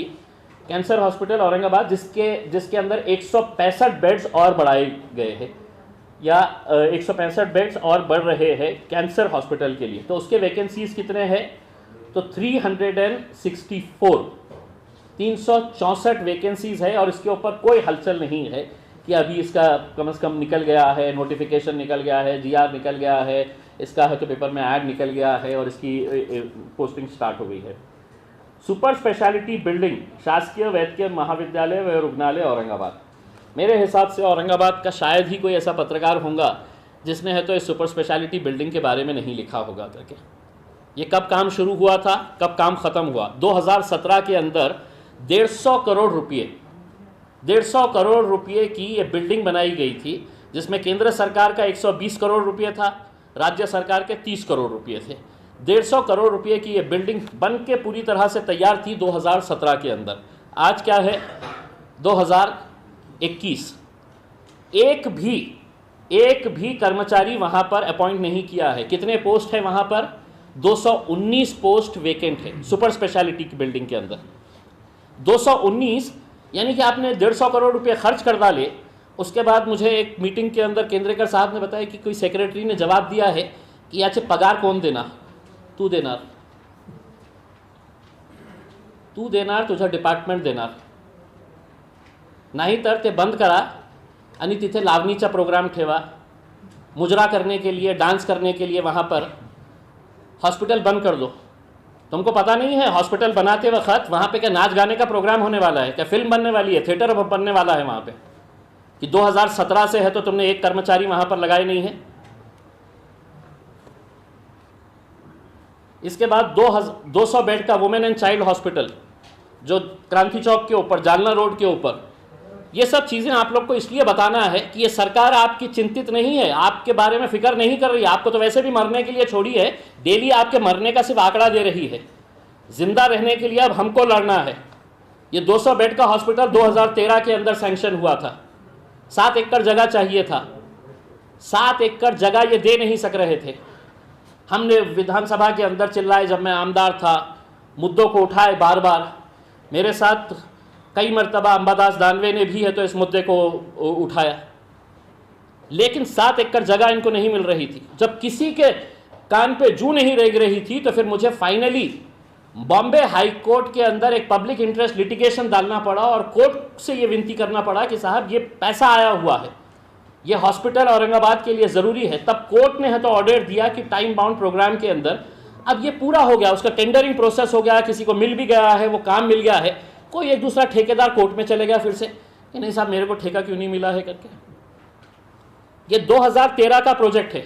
कैंसर हॉस्पिटल औरंगाबाद, जिसके अंदर 165 बेड्स और बढ़ाए गए हैं या 165 बेड्स और बढ़ रहे हैं कैंसर हॉस्पिटल के लिए। तो उसके वैकेंसीज कितने हैं? तो 364 वैकेंसीज है और इसके ऊपर कोई हलचल नहीं है कि अभी इसका कम से कम निकल गया है, नोटिफिकेशन निकल गया है, जीआर निकल गया है, इसका है तो पेपर में ऐड निकल गया है और इसकी पोस्टिंग स्टार्ट हो गई है। सुपर स्पेशलिटी बिल्डिंग शासकीय वैद्यकीय महाविद्यालय व रुग्णालय औरंगाबाद। मेरे हिसाब से औरंगाबाद का शायद ही कोई ऐसा पत्रकार होगा जिसने है तो इस सुपर स्पेशलिटी बिल्डिंग के बारे में नहीं लिखा होगा करके। ये कब काम शुरू हुआ था, कब काम ख़त्म हुआ? 2017 के अंदर 150 करोड़ रुपये की ये बिल्डिंग बनाई गई थी, जिसमें केंद्र सरकार का 120 करोड़ रुपये था, राज्य सरकार के 30 करोड़ रुपये थे। 150 करोड़ रुपये की ये बिल्डिंग बन के पूरी तरह से तैयार थी 2017 के अंदर। आज क्या है? 2021। एक भी कर्मचारी वहाँ पर अपॉइंट नहीं किया है। कितने पोस्ट है वहाँ पर? 219 पोस्ट वेकेंट है सुपर स्पेशलिटी की बिल्डिंग के अंदर। 219 यानी कि आपने 150 करोड़ रुपये खर्च कर डाले। उसके बाद मुझे एक मीटिंग के अंदर केंद्रेकर साहब ने बताया कि कोई सेक्रेटरी ने जवाब दिया है कि याचे पगार कौन देना? तू देणार, तुझा डिपार्टमेंट देणार, नाही तर ते बंद करा आणि तिथे लावणीचा प्रोग्राम ठेवा, मुजरा करने के लिए, डांस करने के लिए वहाँ पर हॉस्पिटल बंद कर दो। तुमको पता नहीं है हॉस्पिटल बनाते वक्त वहाँ पे क्या नाच गाने का प्रोग्राम होने वाला है, क्या फिल्म बनने वाली है, थिएटर बनने वाला है वहाँ पे? कि 2017 से है तो तुमने एक कर्मचारी वहाँ पर लगाए नहीं है। इसके बाद 200 बेड का वुमेन एंड चाइल्ड हॉस्पिटल जो क्रांति चौक के ऊपर, जालना रोड के ऊपर। ये सब चीज़ें आप लोग को इसलिए बताना है कि ये सरकार आपकी चिंतित नहीं है, आपके बारे में फिक्र नहीं कर रही है। आपको तो वैसे भी मरने के लिए छोड़ी है, डेली आपके मरने का सिर्फ आंकड़ा दे रही है। जिंदा रहने के लिए अब हमको लड़ना है। ये 200 बेड का हॉस्पिटल 2013 के अंदर सैंक्शन हुआ था। 7 एकड़ जगह चाहिए था, 7 एकड़ जगह ये दे नहीं सक रहे थे। हमने विधानसभा के अंदर चिल्लाए, जब मैं आमदार था, मुद्दों को उठाए बार बार। मेरे साथ कई मरतबा अंबादास दानवे ने भी है तो इस मुद्दे को उठाया, लेकिन 7 एकड़ जगह इनको नहीं मिल रही थी। जब किसी के कान पे जू नहीं रेंग रही थी तो फिर मुझे फाइनली बॉम्बे हाई कोर्ट के अंदर एक पब्लिक इंटरेस्ट लिटिगेशन डालना पड़ा और कोर्ट से ये विनती करना पड़ा कि साहब ये पैसा आया हुआ है, ये हॉस्पिटल औरंगाबाद के लिए ज़रूरी है। तब कोर्ट ने है तो ऑर्डर दिया कि टाइम बाउंड प्रोग्राम के अंदर अब ये पूरा हो गया, उसका टेंडरिंग प्रोसेस हो गया, किसी को मिल भी गया है, वो काम मिल गया है। कोई एक दूसरा ठेकेदार कोर्ट में चले गया फिर से कि नहीं साहब मेरे को ठेका क्यों नहीं मिला है करके। ये 2013 का प्रोजेक्ट है।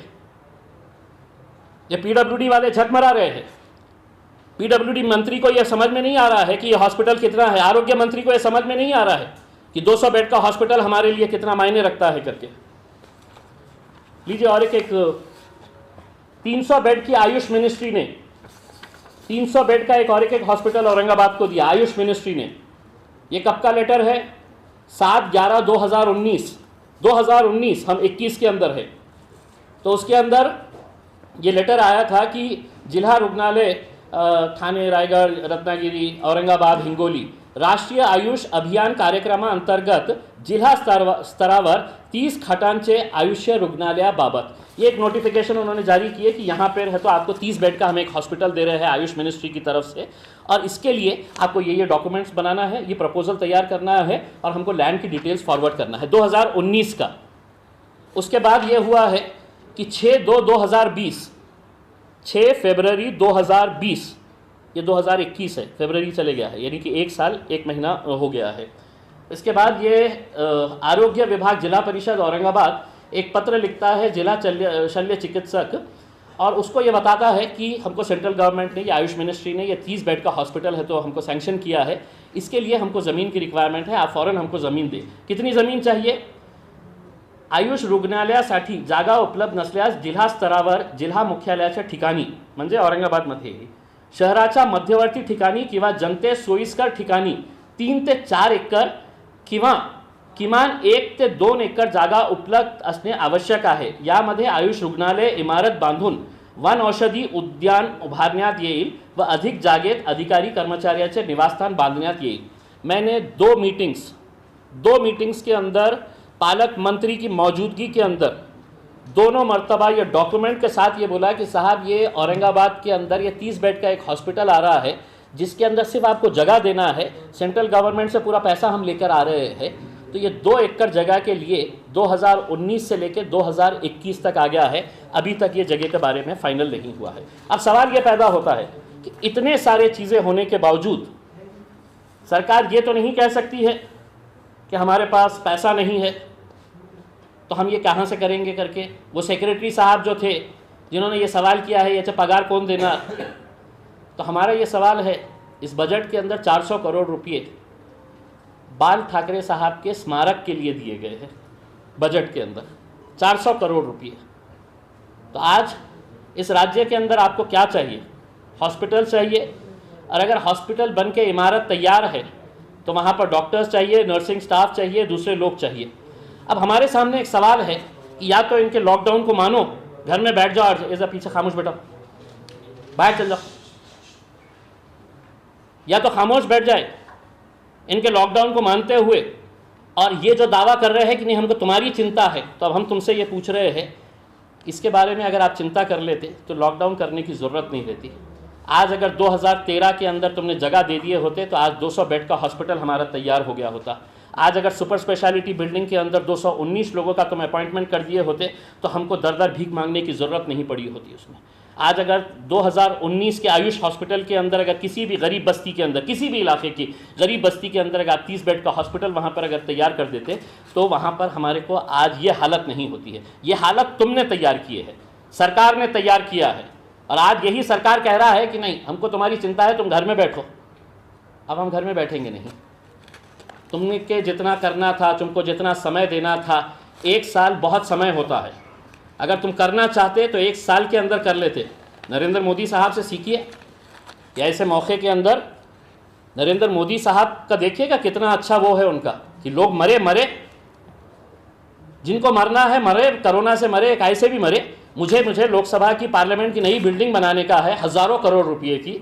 ये पीडब्ल्यूडी वाले झकमरा रहे हैं। पीडब्ल्यूडी मंत्री को यह समझ में नहीं आ रहा है कि ये हॉस्पिटल कितना है, आरोग्य मंत्री को यह समझ में नहीं आ रहा है कि 200 बेड का हॉस्पिटल हमारे लिए कितना मायने रखता है करके। लीजिए और एक 300 बेड की आयुष मिनिस्ट्री ने 300 बेड का एक हॉस्पिटल औरंगाबाद को दिया आयुष मिनिस्ट्री ने। ये कब का लेटर है? 7/11/2019 हम 21 के अंदर है। तो उसके अंदर ये लेटर आया था कि जिला रुग्णालय ठाणे, रायगढ़, रत्नागिरी, औरंगाबाद, हिंगोली राष्ट्रीय आयुष अभियान कार्यक्रमाअंतर्गत जिल्हा स्तरावर 30 खाटांचे आयुष्य रुग्णालयाबाबत ये एक नोटिफिकेशन उन्होंने जारी किए कि यहाँ पर है तो आपको 30 बेड का हम एक हॉस्पिटल दे रहे हैं आयुष मिनिस्ट्री की तरफ से, और इसके लिए आपको ये डॉक्यूमेंट्स बनाना है, ये प्रपोजल तैयार करना है और हमको लैंड की डिटेल्स फॉरवर्ड करना है 2019 का। उसके बाद ये हुआ है कि 6 फरवरी 2020, ये 2021 है, फरवरी चले गया है, यानी कि 1 साल 1 महीना हो गया है। इसके बाद ये आरोग्य विभाग जिला परिषद औरंगाबाद एक पत्र लिखता है जिला शल्य चिकित्सक, और उसको ये बताता है कि हमको सेंट्रल गवर्नमेंट ने, ये आयुष मिनिस्ट्री ने, ये 30 बेड का हॉस्पिटल है तो हमको सैंक्शन किया है, इसके लिए हमको ज़मीन की रिक्वायरमेंट है, आप फ़ौरन हमको ज़मीन दें। कितनी ज़मीन चाहिए? आयुष रुग्णालयासाठी जागा उपलब्ध नसल्यास जिल्हा स्तरावर जिल्हा मुख्यालयाच्या ठिकाणी म्हणजे औरंगाबादमध्ये शहराच्या मध्यवर्ती ठिकाणी किंवा जनतेस सोयीस्कर ठिकाणी 3 ते 4 एकर किंवा किमान 1 ते 2 एकर जागा उपलब्ध असणे आवश्यक आहे। यामध्ये आयुष रुग्णालय इमारत बांधून वन औषधी उद्यान उभारण्यात येईल व अधिक जागेत अधिकारी कर्मचाऱ्याचे निवासस्थान बांधण्यात येईल। मैंने दो मीटिंग्स के अंदर पालक मंत्री की मौजूदगी के अंदर दोनों मर्तबा ये डॉक्यूमेंट के साथ ये बोला कि साहब ये औरंगाबाद के अंदर ये 30 बेड का एक हॉस्पिटल आ रहा है जिसके अंदर सिर्फ आपको जगह देना है, सेंट्रल गवर्नमेंट से पूरा पैसा हम लेकर आ रहे हैं। तो ये 2 एकड़ जगह के लिए 2019 से लेकर 2021 तक आ गया है, अभी तक ये जगह के बारे में फाइनल नहीं हुआ है। अब सवाल ये पैदा होता है कि इतने सारे चीज़ें होने के बावजूद सरकार ये तो नहीं कह सकती है कि हमारे पास पैसा नहीं है तो हम ये कहाँ से करेंगे करके। वो सेक्रेटरी साहब जो थे जिन्होंने ये सवाल किया है, ये पगार कौन देना, तो हमारा ये सवाल है इस बजट के अंदर 400 करोड़ रुपये बाल ठाकरे साहब के स्मारक के लिए दिए गए हैं। बजट के अंदर 400 करोड़ रुपये। तो आज इस राज्य के अंदर आपको क्या चाहिए? हॉस्पिटल चाहिए, और अगर हॉस्पिटल बन के इमारत तैयार है तो वहाँ पर डॉक्टर्स चाहिए, नर्सिंग स्टाफ चाहिए, दूसरे लोग चाहिए। अब हमारे सामने एक सवाल है कि या तो इनके लॉकडाउन को मानो, घर में बैठ जाओ, ऐसा पीछे खामोश बैठो, बाहर चल जाओ, या तो खामोश बैठ जाए इनके लॉकडाउन को मानते हुए। और ये जो दावा कर रहे हैं कि नहीं हमको तुम्हारी चिंता है, तो अब हम तुमसे ये पूछ रहे हैं इसके बारे में अगर आप चिंता कर लेते तो लॉकडाउन करने की ज़रूरत नहीं रहती। आज अगर 2013 के अंदर तुमने जगह दे दिए होते तो आज 200 बेड का हॉस्पिटल हमारा तैयार हो गया होता। आज अगर सुपर स्पेशलिटी बिल्डिंग के अंदर 219 लोगों का तुम अपॉइंटमेंट कर दिए होते तो हमको दर दर भीख मांगने की ज़रूरत नहीं पड़ी होती उसमें। आज अगर 2019 के आयुष हॉस्पिटल के अंदर अगर किसी भी गरीब बस्ती के अंदर, किसी भी इलाके की गरीब बस्ती के अंदर अगर आप 30 बेड का हॉस्पिटल वहाँ पर अगर तैयार कर देते तो वहाँ पर हमारे को आज ये हालत नहीं होती है। ये हालत तुमने तैयार किए है, सरकार ने तैयार किया है। और आज यही सरकार कह रहा है कि नहीं हमको तुम्हारी चिंता है, तुम घर में बैठो। अब हम घर में बैठेंगे नहीं। तुमने के जितना करना था, तुमको जितना समय देना था, 1 साल बहुत समय होता है। अगर तुम करना चाहते तो 1 साल के अंदर कर लेते। नरेंद्र मोदी साहब से सीखिए, या ऐसे मौके के अंदर नरेंद्र मोदी साहब का देखिएगा कितना अच्छा वो है उनका कि लोग मरे, जिनको मरना है मरे, कोरोना से मरे, कैसे भी मरे। मुझे लोकसभा की पार्लियामेंट की नई बिल्डिंग बनाने का है हज़ारों करोड़ रुपये की,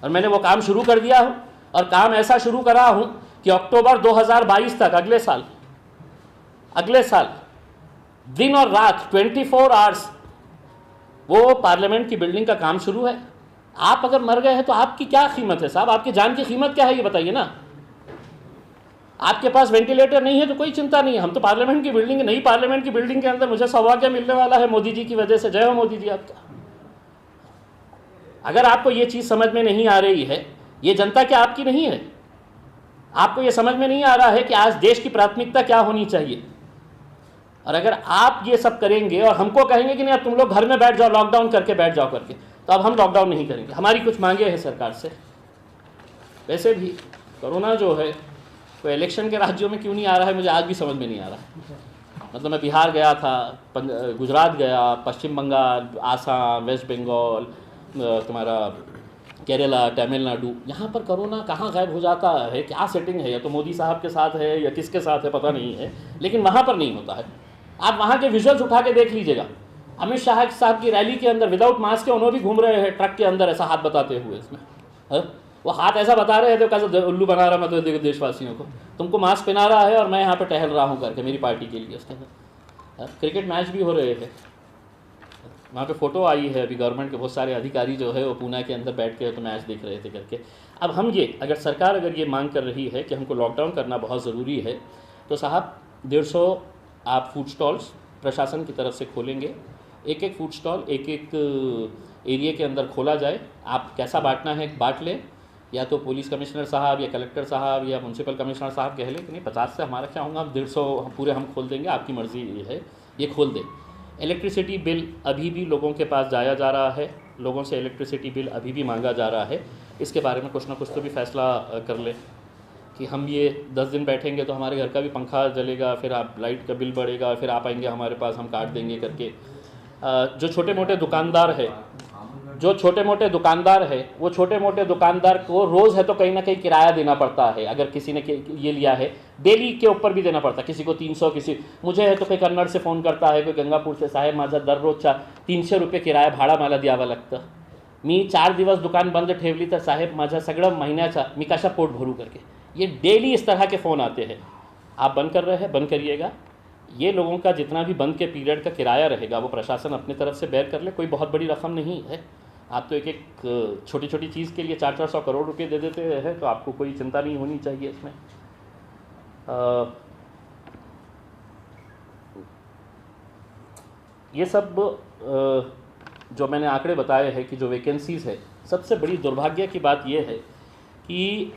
और मैंने वो काम शुरू कर दिया हूँ। और काम ऐसा शुरू करा हूँ कि अक्टूबर 2022 तक अगले साल दिन और रात 24 आवर्स वो पार्लियामेंट की बिल्डिंग का काम शुरू है। आप अगर मर गए हैं तो आपकी क्या कीमत है साहब? आपकी जान की कीमत क्या है ये बताइए ना। आपके पास वेंटिलेटर नहीं है तो कोई चिंता नहीं है। हम तो पार्लियामेंट की बिल्डिंग, नई पार्लियामेंट की बिल्डिंग के अंदर मुझे सौभाग्य मिलने वाला है मोदी जी की वजह से। जय हो मोदी जी आपका। अगर आपको ये चीज़ समझ में नहीं आ रही है, ये जनता क्या आपकी नहीं है? आपको ये समझ में नहीं आ रहा है कि आज देश की प्राथमिकता क्या होनी चाहिए? और अगर आप ये सब करेंगे और हमको कहेंगे कि नहीं अब तुम लोग घर में बैठ जाओ, लॉकडाउन करके बैठ जाओ करके, तो अब हम लॉकडाउन नहीं करेंगे। हमारी कुछ मांगे हैं सरकार से। वैसे भी कोरोना जो है तो इलेक्शन के राज्यों में क्यों नहीं आ रहा है मुझे आज भी समझ में नहीं आ रहा। मतलब मैं बिहार गया था, गुजरात गया, पश्चिम बंगाल, आसाम, वेस्ट बंगाल, तुम्हारा केरला, तमिलनाडु, यहाँ पर कोरोना कहाँ गायब हो जाता है, क्या सेटिंग है? या तो मोदी साहब के साथ है या किसके साथ है पता नहीं है, लेकिन वहाँ पर नहीं होता है। आप वहाँ के विजुअल्स उठा के देख लीजिएगा। अमित शाह साहब की रैली के अंदर विदाउट मास्क के उन्होंने भी घूम रहे हैं ट्रक के अंदर, ऐसा हाथ बताते हुए। इसमें वो हाथ ऐसा बता रहे थे कैसे उल्लू बना रहा मैं तो देशवासियों को, तुमको मास्क पहना रहा है और मैं यहाँ पे टहल रहा हूँ करके मेरी पार्टी के लिए। उसके अंदर क्रिकेट मैच भी हो रहे हैं, वहाँ पे फ़ोटो आई है अभी गवर्नमेंट के बहुत सारे अधिकारी जो है वो पूना के अंदर बैठ के तो मैच देख रहे थे करके। अब हम ये अगर सरकार अगर ये मांग कर रही है कि हमको लॉकडाउन करना बहुत ज़रूरी है, तो साहब 150 आप फूड स्टॉल्स प्रशासन की तरफ से खोलेंगे। एक फूड स्टॉल एक एरिया के अंदर खोला जाए। आप कैसा बांटना है बांट लें, या तो पुलिस कमिश्नर साहब या कलेक्टर साहब या म्यूनसिपल कमिश्नर साहब कह लें कि नहीं 50 से हमारा क्या होगा, हम 150 पूरे हम खोल देंगे, आपकी मर्ज़ी ये है, ये खोल दें। इलेक्ट्रिसिटी बिल अभी भी लोगों के पास जाया जा रहा है, लोगों से इलेक्ट्रिसिटी बिल अभी भी मांगा जा रहा है। इसके बारे में कुछ ना कुछ तो भी फैसला कर ले। कि हम ये 10 दिन बैठेंगे तो हमारे घर का भी पंखा जलेगा, फिर आप लाइट का बिल बढ़ेगा, फिर आप आएंगे हमारे पास, हम काट देंगे करके। जो छोटे मोटे दुकानदार है वो छोटे मोटे दुकानदार को रोज़ है तो कहीं ना कहीं किराया देना पड़ता है। अगर किसी ने ये लिया है डेली के ऊपर भी देना पड़ता है, किसी को 300, किसी मुझे है तो कोई कन्नड़ से फ़ोन करता है, कोई गंगापूर से, साहेब माझा दररोजचा 300 रुपये किराया भाडा मला द्यावं लागतं, मी 4 दिवस दुकान बंद ठेवली तर साहेब माझा सगळं महिन्याचा मी कशा पोट भरू करके। ये डेली इस तरह के फ़ोन आते हैं। आप बंद कर रहे हैं, बंद करिएगा। ये लोगों का जितना भी बंद के पीरियड का किराया रहेगा वो प्रशासन अपनी तरफ से बेयर कर ले, कोई बहुत बड़ी रकम नहीं है। आप तो एक छोटी छोटी चीज़ के लिए 400-400 करोड़ रुपए दे देते हैं, तो आपको कोई चिंता नहीं होनी चाहिए इसमें। ये सब जो मैंने आंकड़े बताए हैं कि जो वैकेंसीज़ है, सबसे बड़ी दुर्भाग्य की बात यह है कि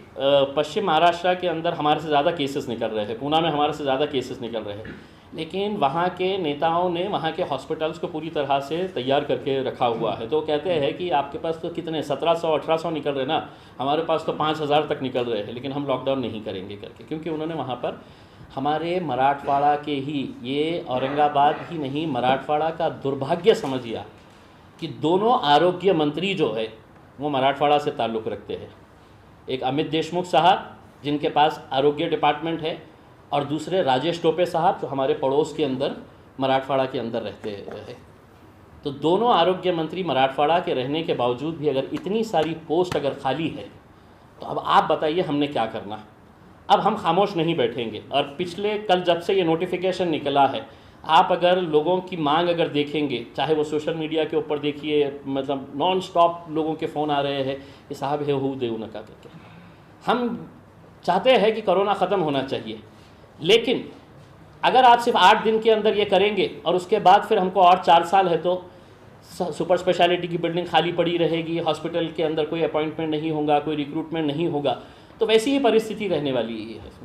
पश्चिम महाराष्ट्र के अंदर हमारे से ज़्यादा केसेस निकल रहे हैं, पूना में हमारे से ज़्यादा केसेस निकल रहे हैं, लेकिन वहाँ के नेताओं ने वहाँ के हॉस्पिटल्स को पूरी तरह से तैयार करके रखा हुआ है। तो कहते हैं कि आपके पास तो कितने 1700-1800 निकल रहे ना, हमारे पास तो 5000 तक निकल रहे हैं, लेकिन हम लॉकडाउन नहीं करेंगे करके, क्योंकि उन्होंने वहाँ पर हमारे मराठवाड़ा के ही, ये औरंगाबाद ही नहीं, मराठवाड़ा का दुर्भाग्य समझिए कि दोनों आरोग्य मंत्री जो है वो मराठवाड़ा से ताल्लुक़ रखते हैं। एक अमित देशमुख साहब जिनके पास आरोग्य डिपार्टमेंट है, और दूसरे राजेश टोपे साहब जो हमारे पड़ोस के अंदर मराठवाड़ा के अंदर रहते हैं। तो दोनों आरोग्य मंत्री मराठवाड़ा के रहने के बावजूद भी अगर इतनी सारी पोस्ट अगर खाली है, तो अब आप बताइए हमने क्या करना। अब हम खामोश नहीं बैठेंगे। और पिछले कल जब से ये नोटिफिकेशन निकला है, आप अगर लोगों की मांग अगर देखेंगे, चाहे वो सोशल मीडिया के ऊपर देखिए, मतलब नॉन स्टॉप लोगों के फ़ोन आ रहे हैं कि साहब है हो देव नका करके। हम चाहते हैं कि कोरोना ख़त्म होना चाहिए, लेकिन अगर आप सिर्फ 8 दिन के अंदर ये करेंगे और उसके बाद फिर हमको और 4 साल है तो सुपर स्पेशलिटी की बिल्डिंग खाली पड़ी रहेगी, हॉस्पिटल के अंदर कोई अपॉइंटमेंट नहीं होगा, कोई रिक्रूटमेंट नहीं होगा, तो वैसी ही परिस्थिति रहने वाली है।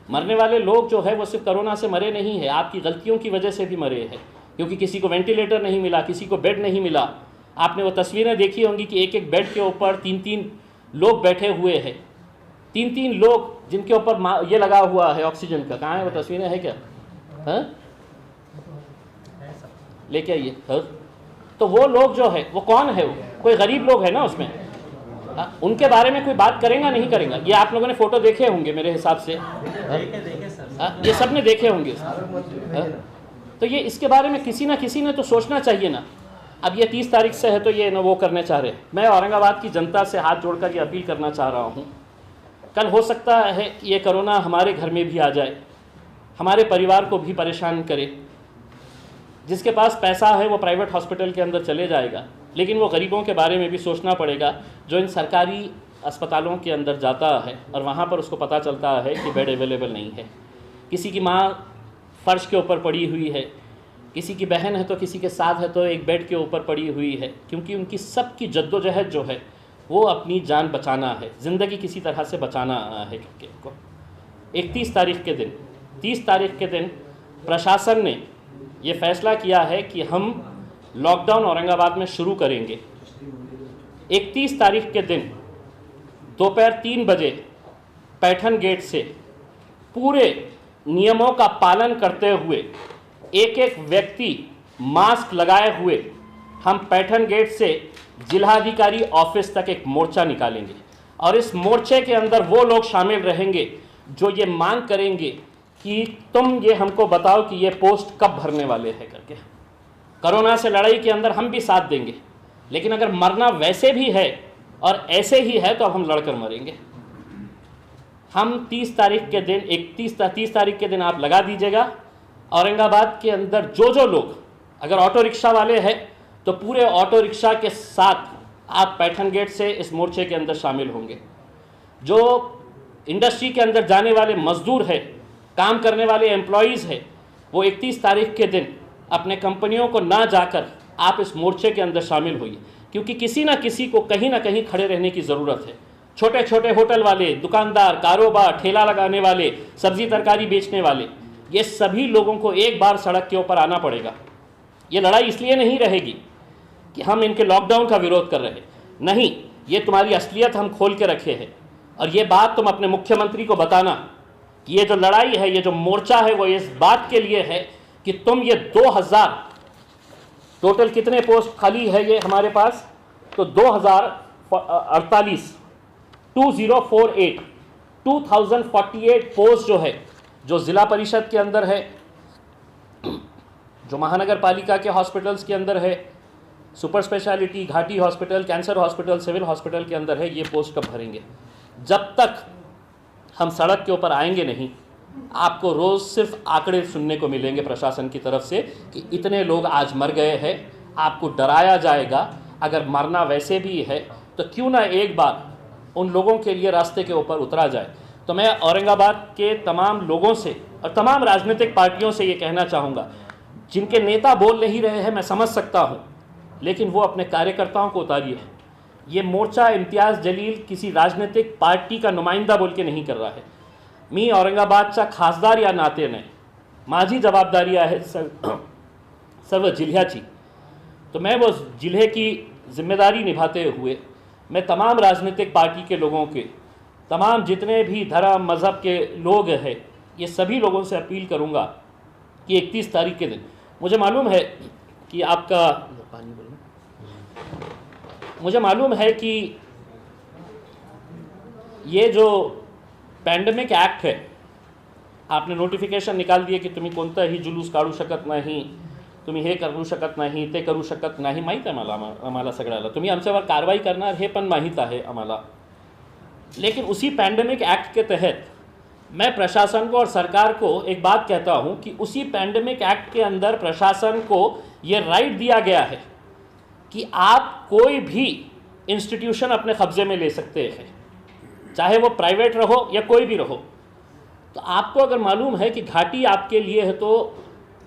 मरने वाले लोग जो है वो सिर्फ कोरोना से मरे नहीं है, आपकी गलतियों की वजह से भी मरे हैं, क्योंकि किसी को वेंटिलेटर नहीं मिला, किसी को बेड नहीं मिला। आपने वो तस्वीरें देखी होंगी कि एक एक बेड के ऊपर 3-3 लोग बैठे हुए हैं, 3-3 लोग जिनके ऊपर ये लगा हुआ है ऑक्सीजन का। कहाँ है वो तस्वीरें, है क्या? हाँ, लेके आइए। हाँ, तो वो लोग जो है वो कौन है? वो कोई गरीब लोग है ना उसमें। हाँ, उनके बारे में कोई बात करेगा नहीं करेगा? ये आप लोगों ने फ़ोटो देखे होंगे मेरे हिसाब से। हाँ, ये सब ने देखे होंगे। हाँ, तो ये इसके बारे में किसी ना किसी ने तो सोचना चाहिए ना। अब ये 30 तारीख से है तो ये ना वो करने चाह रहे हैं। मैं औरंगाबाद की जनता से हाथ जोड़कर ये अपील करना चाह रहा हूँ, कल हो सकता है कि ये कोरोना हमारे घर में भी आ जाए, हमारे परिवार को भी परेशान करे। जिसके पास पैसा है वो प्राइवेट हॉस्पिटल के अंदर चले जाएगा, लेकिन वो गरीबों के बारे में भी सोचना पड़ेगा जो इन सरकारी अस्पतालों के अंदर जाता है और वहाँ पर उसको पता चलता है कि बेड अवेलेबल नहीं है। किसी की माँ फर्श के ऊपर पड़ी हुई है, किसी की बहन है तो किसी के साथ है तो एक बेड के ऊपर पड़ी हुई है, क्योंकि उनकी सबकी जद्दोजहद जो है वो अपनी जान बचाना है, ज़िंदगी किसी तरह से बचाना है करके को। 31 तारीख के दिन, 30 तारीख के दिन प्रशासन ने ये फैसला किया है कि हम लॉकडाउन औरंगाबाद में शुरू करेंगे। 31 तारीख के दिन दोपहर 3 बजे पैठन गेट से पूरे नियमों का पालन करते हुए एक एक व्यक्ति मास्क लगाए हुए हम पैठन गेट से जिलाधिकारी ऑफिस तक एक मोर्चा निकालेंगे। और इस मोर्चे के अंदर वो लोग शामिल रहेंगे जो ये मांग करेंगे कि तुम ये हमको बताओ कि ये पोस्ट कब भरने वाले हैं करके। कोरोना से लड़ाई के अंदर हम भी साथ देंगे, लेकिन अगर मरना वैसे भी है और ऐसे ही है तो अब हम लड़कर मरेंगे। हम 30 तारीख के दिन 30 तारीख के दिन आप लगा दीजिएगा। औरंगाबाद के अंदर जो लोग, अगर ऑटो रिक्शा वाले हैं तो पूरे ऑटो रिक्शा के साथ आप पैठन गेट से इस मोर्चे के अंदर शामिल होंगे। जो इंडस्ट्री के अंदर जाने वाले मजदूर हैं, काम करने वाले एम्प्लॉयज़ हैं, वो 31 तारीख के दिन अपने कंपनियों को ना जाकर आप इस मोर्चे के अंदर शामिल होइए, क्योंकि किसी ना किसी को कहीं ना कहीं खड़े रहने की ज़रूरत है। छोटे छोटे होटल वाले, दुकानदार, कारोबार, ठेला लगाने वाले, सब्जी तरकारी बेचने वाले, ये सभी लोगों को एक बार सड़क के ऊपर आना पड़ेगा। ये लड़ाई इसलिए नहीं रहेगी कि हम इनके लॉकडाउन का विरोध कर रहे हैं, नहीं, ये तुम्हारी असलियत हम खोल के रखे हैं। और ये बात तुम अपने मुख्यमंत्री को बताना कि ये जो लड़ाई है, ये जो मोर्चा है, वो इस बात के लिए है कि तुम ये 2000 टोटल कितने पोस्ट खाली है ये हमारे पास, तो 2048 पोस्ट जो है, जो ज़िला परिषद के अंदर है, जो महानगर पालिका के हॉस्पिटल्स के अंदर है, super speciality, Ghati hospital, cancer hospital, civil hospital के अंदर है, ये पोस्ट कब भरेंगे? जब तक हम सड़क के ऊपर आएंगे नहीं, आपको रोज़ सिर्फ आंकड़े सुनने को मिलेंगे प्रशासन की तरफ से कि इतने लोग आज मर गए हैं। आपको डराया जाएगा। अगर मरना वैसे भी है तो क्यों ना एक बार उन लोगों के लिए रास्ते के ऊपर उतरा जाए। तो मैं औरंगाबाद के तमाम लोगों से और तमाम राजनीतिक पार्टियों से ये कहना चाहूँगा, जिनके नेता बोल नहीं रहे हैं, मैं समझ सकता हूँ, लेकिन वो अपने कार्यकर्ताओं को उतारिए। ये मोर्चा इम्तियाज़ जलील किसी राजनीतिक पार्टी का नुमाइंदा बोल के नहीं कर रहा है। मी औरंगाबादचा खासदार या नात्याने माझी जबाबदारी आहे सर्व जिल्ह्याची। तो मैं वो जिले की जिम्मेदारी निभाते हुए मैं तमाम राजनीतिक पार्टी के लोगों के, तमाम जितने भी धर्म मज़हब के लोग हैं, ये सभी लोगों से अपील करूँगा कि 31 तारीख के दिन, मुझे मालूम है कि मुझे मालूम है कि ये जो पॅन्डेमिक ॲक्ट है, आपने नोटिफिकेशन निकाल दिए की तुम्ही कोणताही जुलूस काढू शकत नाही, तुम्ही हे करू शकत नाही, ते करू शकत नाही, माहीत आहे आम्हाला सगळ्याला, तुम्ही आमच्यावर कारवाई करणार हे पण माहीत आहे आम्हाला। लेकिन उसी पॅन्डेमिक एक्ट के तहत मैं प्रशासन को और सरकार को एक बात कहता हूं कि उसी पॅन्डेमिक एक्ट के अंदर प्रशासन को ये राइट दिया गया है कि आप कोई भी इंस्टीट्यूशन अपने कब्जे में ले सकते हैं, चाहे वो प्राइवेट रहो या कोई भी रहो। तो आपको अगर मालूम है कि घाटी आपके लिए है तो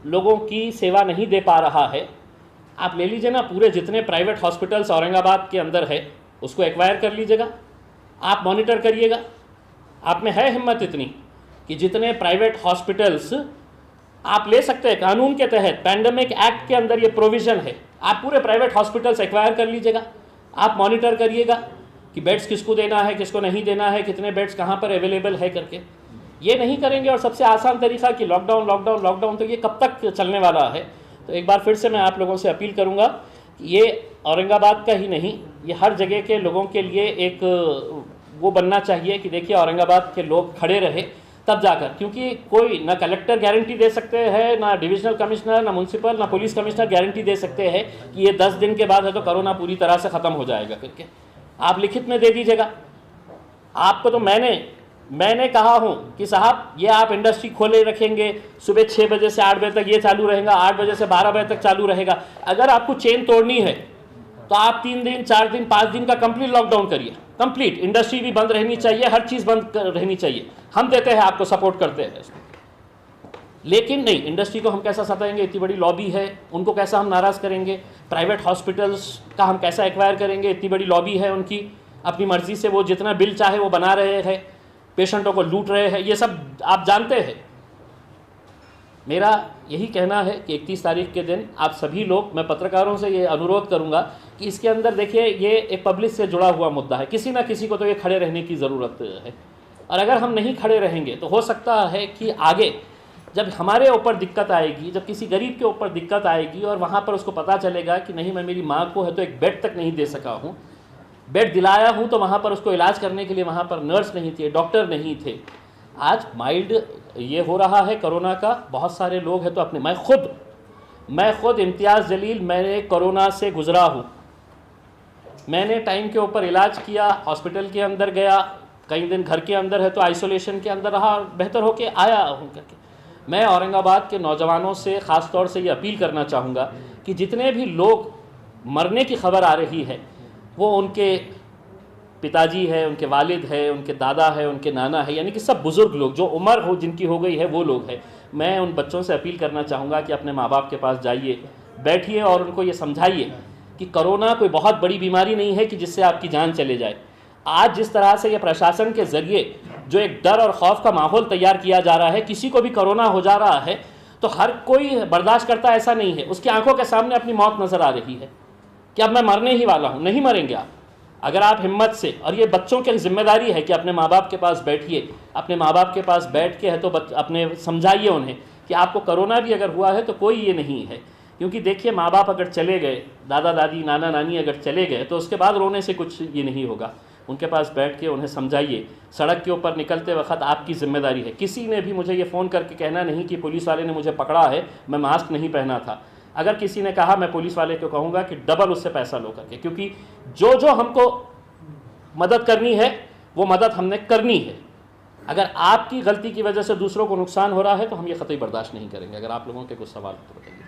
लोगों की सेवा नहीं दे पा रहा है, आप ले लीजिए ना, पूरे जितने प्राइवेट हॉस्पिटल्स औरंगाबाद के अंदर है उसको एक्वायर कर लीजिएगा, आप मॉनिटर करिएगा। आप में है हिम्मत इतनी कि जितने प्राइवेट हॉस्पिटल्स आप ले सकते हैं, कानून के तहत पैंडेमिक एक्ट के अंदर ये प्रोविज़न है, आप पूरे प्राइवेट हॉस्पिटल्स एक्वायर कर लीजिएगा, आप मॉनिटर करिएगा कि बेड्स किसको देना है, किसको नहीं देना है, कितने बेड्स कहाँ पर अवेलेबल है करके। ये नहीं करेंगे और सबसे आसान तरीका कि लॉकडाउन लॉकडाउन लॉकडाउन, तो ये कब तक चलने वाला है। तो एक बार फिर से मैं आप लोगों से अपील करूँगा कि ये औरंगाबाद का ही नहीं, ये हर जगह के लोगों के लिए एक वो बनना चाहिए कि देखिए औरंगाबाद के लोग खड़े रहे तब जाकर, क्योंकि कोई ना कलेक्टर गारंटी दे सकते हैं, ना डिविजनल कमिश्नर, ना म्यूनसिपल, ना पुलिस कमिश्नर गारंटी दे सकते हैं कि ये 10 दिन के बाद है तो कोरोना पूरी तरह से ख़त्म हो जाएगा करके। आप लिखित में दे दीजिएगा। आपको तो मैंने कहा हूँ कि साहब ये आप इंडस्ट्री खोले रखेंगे, सुबह 6 बजे से 8 बजे तक ये चालू रहेगा, 8 बजे से 12 बजे तक चालू रहेगा। अगर आपको चेन तोड़नी है तो आप 3 दिन 4 दिन 5 दिन का कंप्लीट लॉकडाउन करिए, कंप्लीट। इंडस्ट्री भी बंद रहनी चाहिए, हर चीज़ बंद रहनी चाहिए। हम देते हैं आपको, सपोर्ट करते हैं, लेकिन नहीं, इंडस्ट्री को हम कैसा सताएंगे, इतनी बड़ी लॉबी है, उनको कैसा हम नाराज़ करेंगे। प्राइवेट हॉस्पिटल्स का हम कैसा एक्वायर करेंगे, इतनी बड़ी लॉबी है उनकी, अपनी मर्जी से वो जितना बिल चाहे वो बना रहे हैं, पेशेंटों को लूट रहे हैं, ये सब आप जानते हैं। मेरा यही कहना है कि 31 तारीख के दिन आप सभी लोग, मैं पत्रकारों से ये अनुरोध करूंगा कि इसके अंदर देखिए ये एक पब्लिक से जुड़ा हुआ मुद्दा है, किसी ना किसी को तो ये खड़े रहने की ज़रूरत है। और अगर हम नहीं खड़े रहेंगे तो हो सकता है कि आगे जब हमारे ऊपर दिक्कत आएगी, जब किसी गरीब के ऊपर दिक्कत आएगी और वहाँ पर उसको पता चलेगा कि नहीं, मैं मेरी माँ को है तो एक बेड तक नहीं दे सका हूँ, बेड दिलाया हूँ तो वहाँ पर उसको इलाज करने के लिए वहाँ पर नर्स नहीं थे, डॉक्टर नहीं थे। आज माइल्ड ये हो रहा है कोरोना का, बहुत सारे लोग हैं तो अपने, मैं खुद इम्तियाज़ जलील, मैंने कोरोना से गुज़रा हूँ, मैंने टाइम के ऊपर इलाज किया, हॉस्पिटल के अंदर गया, कई दिन घर के अंदर है तो आइसोलेशन के अंदर रहा, बेहतर होके आया हूँ करके। मैं औरंगाबाद के नौजवानों से ख़ास तौर से ये अपील करना चाहूँगा कि जितने भी लोग मरने की खबर आ रही है, वो उनके पिताजी है, उनके वालिद है, उनके दादा है, उनके नाना है, यानी कि सब बुज़ुर्ग लोग जो उम्र हो जिनकी हो गई है वो लोग हैं। मैं उन बच्चों से अपील करना चाहूँगा कि अपने माँ बाप के पास जाइए, बैठिए और उनको ये समझाइए कि कोरोना कोई बहुत बड़ी बीमारी नहीं है कि जिससे आपकी जान चले जाए। आज जिस तरह से ये प्रशासन के ज़रिए जो एक डर और खौफ का माहौल तैयार किया जा रहा है, किसी को भी कोरोना हो जा रहा है तो हर कोई बर्दाश्त करता ऐसा नहीं है, उसकी आंखों के सामने अपनी मौत नज़र आ रही है कि अब मैं मरने ही वाला हूँ। नहीं मरेंगे आप, अगर आप हिम्मत से, और ये बच्चों की जिम्मेदारी है कि अपने माँ बाप के पास बैठिए, अपने माँ बाप के पास बैठ के है तो अपने समझाइए उन्हें कि आपको कोरोना भी अगर हुआ है तो कोई ये नहीं है। क्योंकि देखिए, माँ बाप अगर चले गए, दादा दादी नाना नानी अगर चले गए तो उसके बाद रोने से कुछ ये नहीं होगा। उनके पास बैठ के उन्हें समझाइए। सड़क के ऊपर निकलते वक्त आपकी ज़िम्मेदारी है। किसी ने भी मुझे ये फ़ोन करके कहना नहीं कि पुलिस वाले ने मुझे पकड़ा है, मैं मास्क नहीं पहना था। अगर किसी ने कहा, मैं पुलिस वाले को कहूँगा कि डबल उससे पैसा लो करके, क्योंकि जो जो हमको मदद करनी है वो मदद हमने करनी है। अगर आपकी गलती की वजह से दूसरों को नुकसान हो रहा है तो हम ये ख़तई बर्दाश्त नहीं करेंगे। अगर आप लोगों के कुछ सवाल तो बताइए।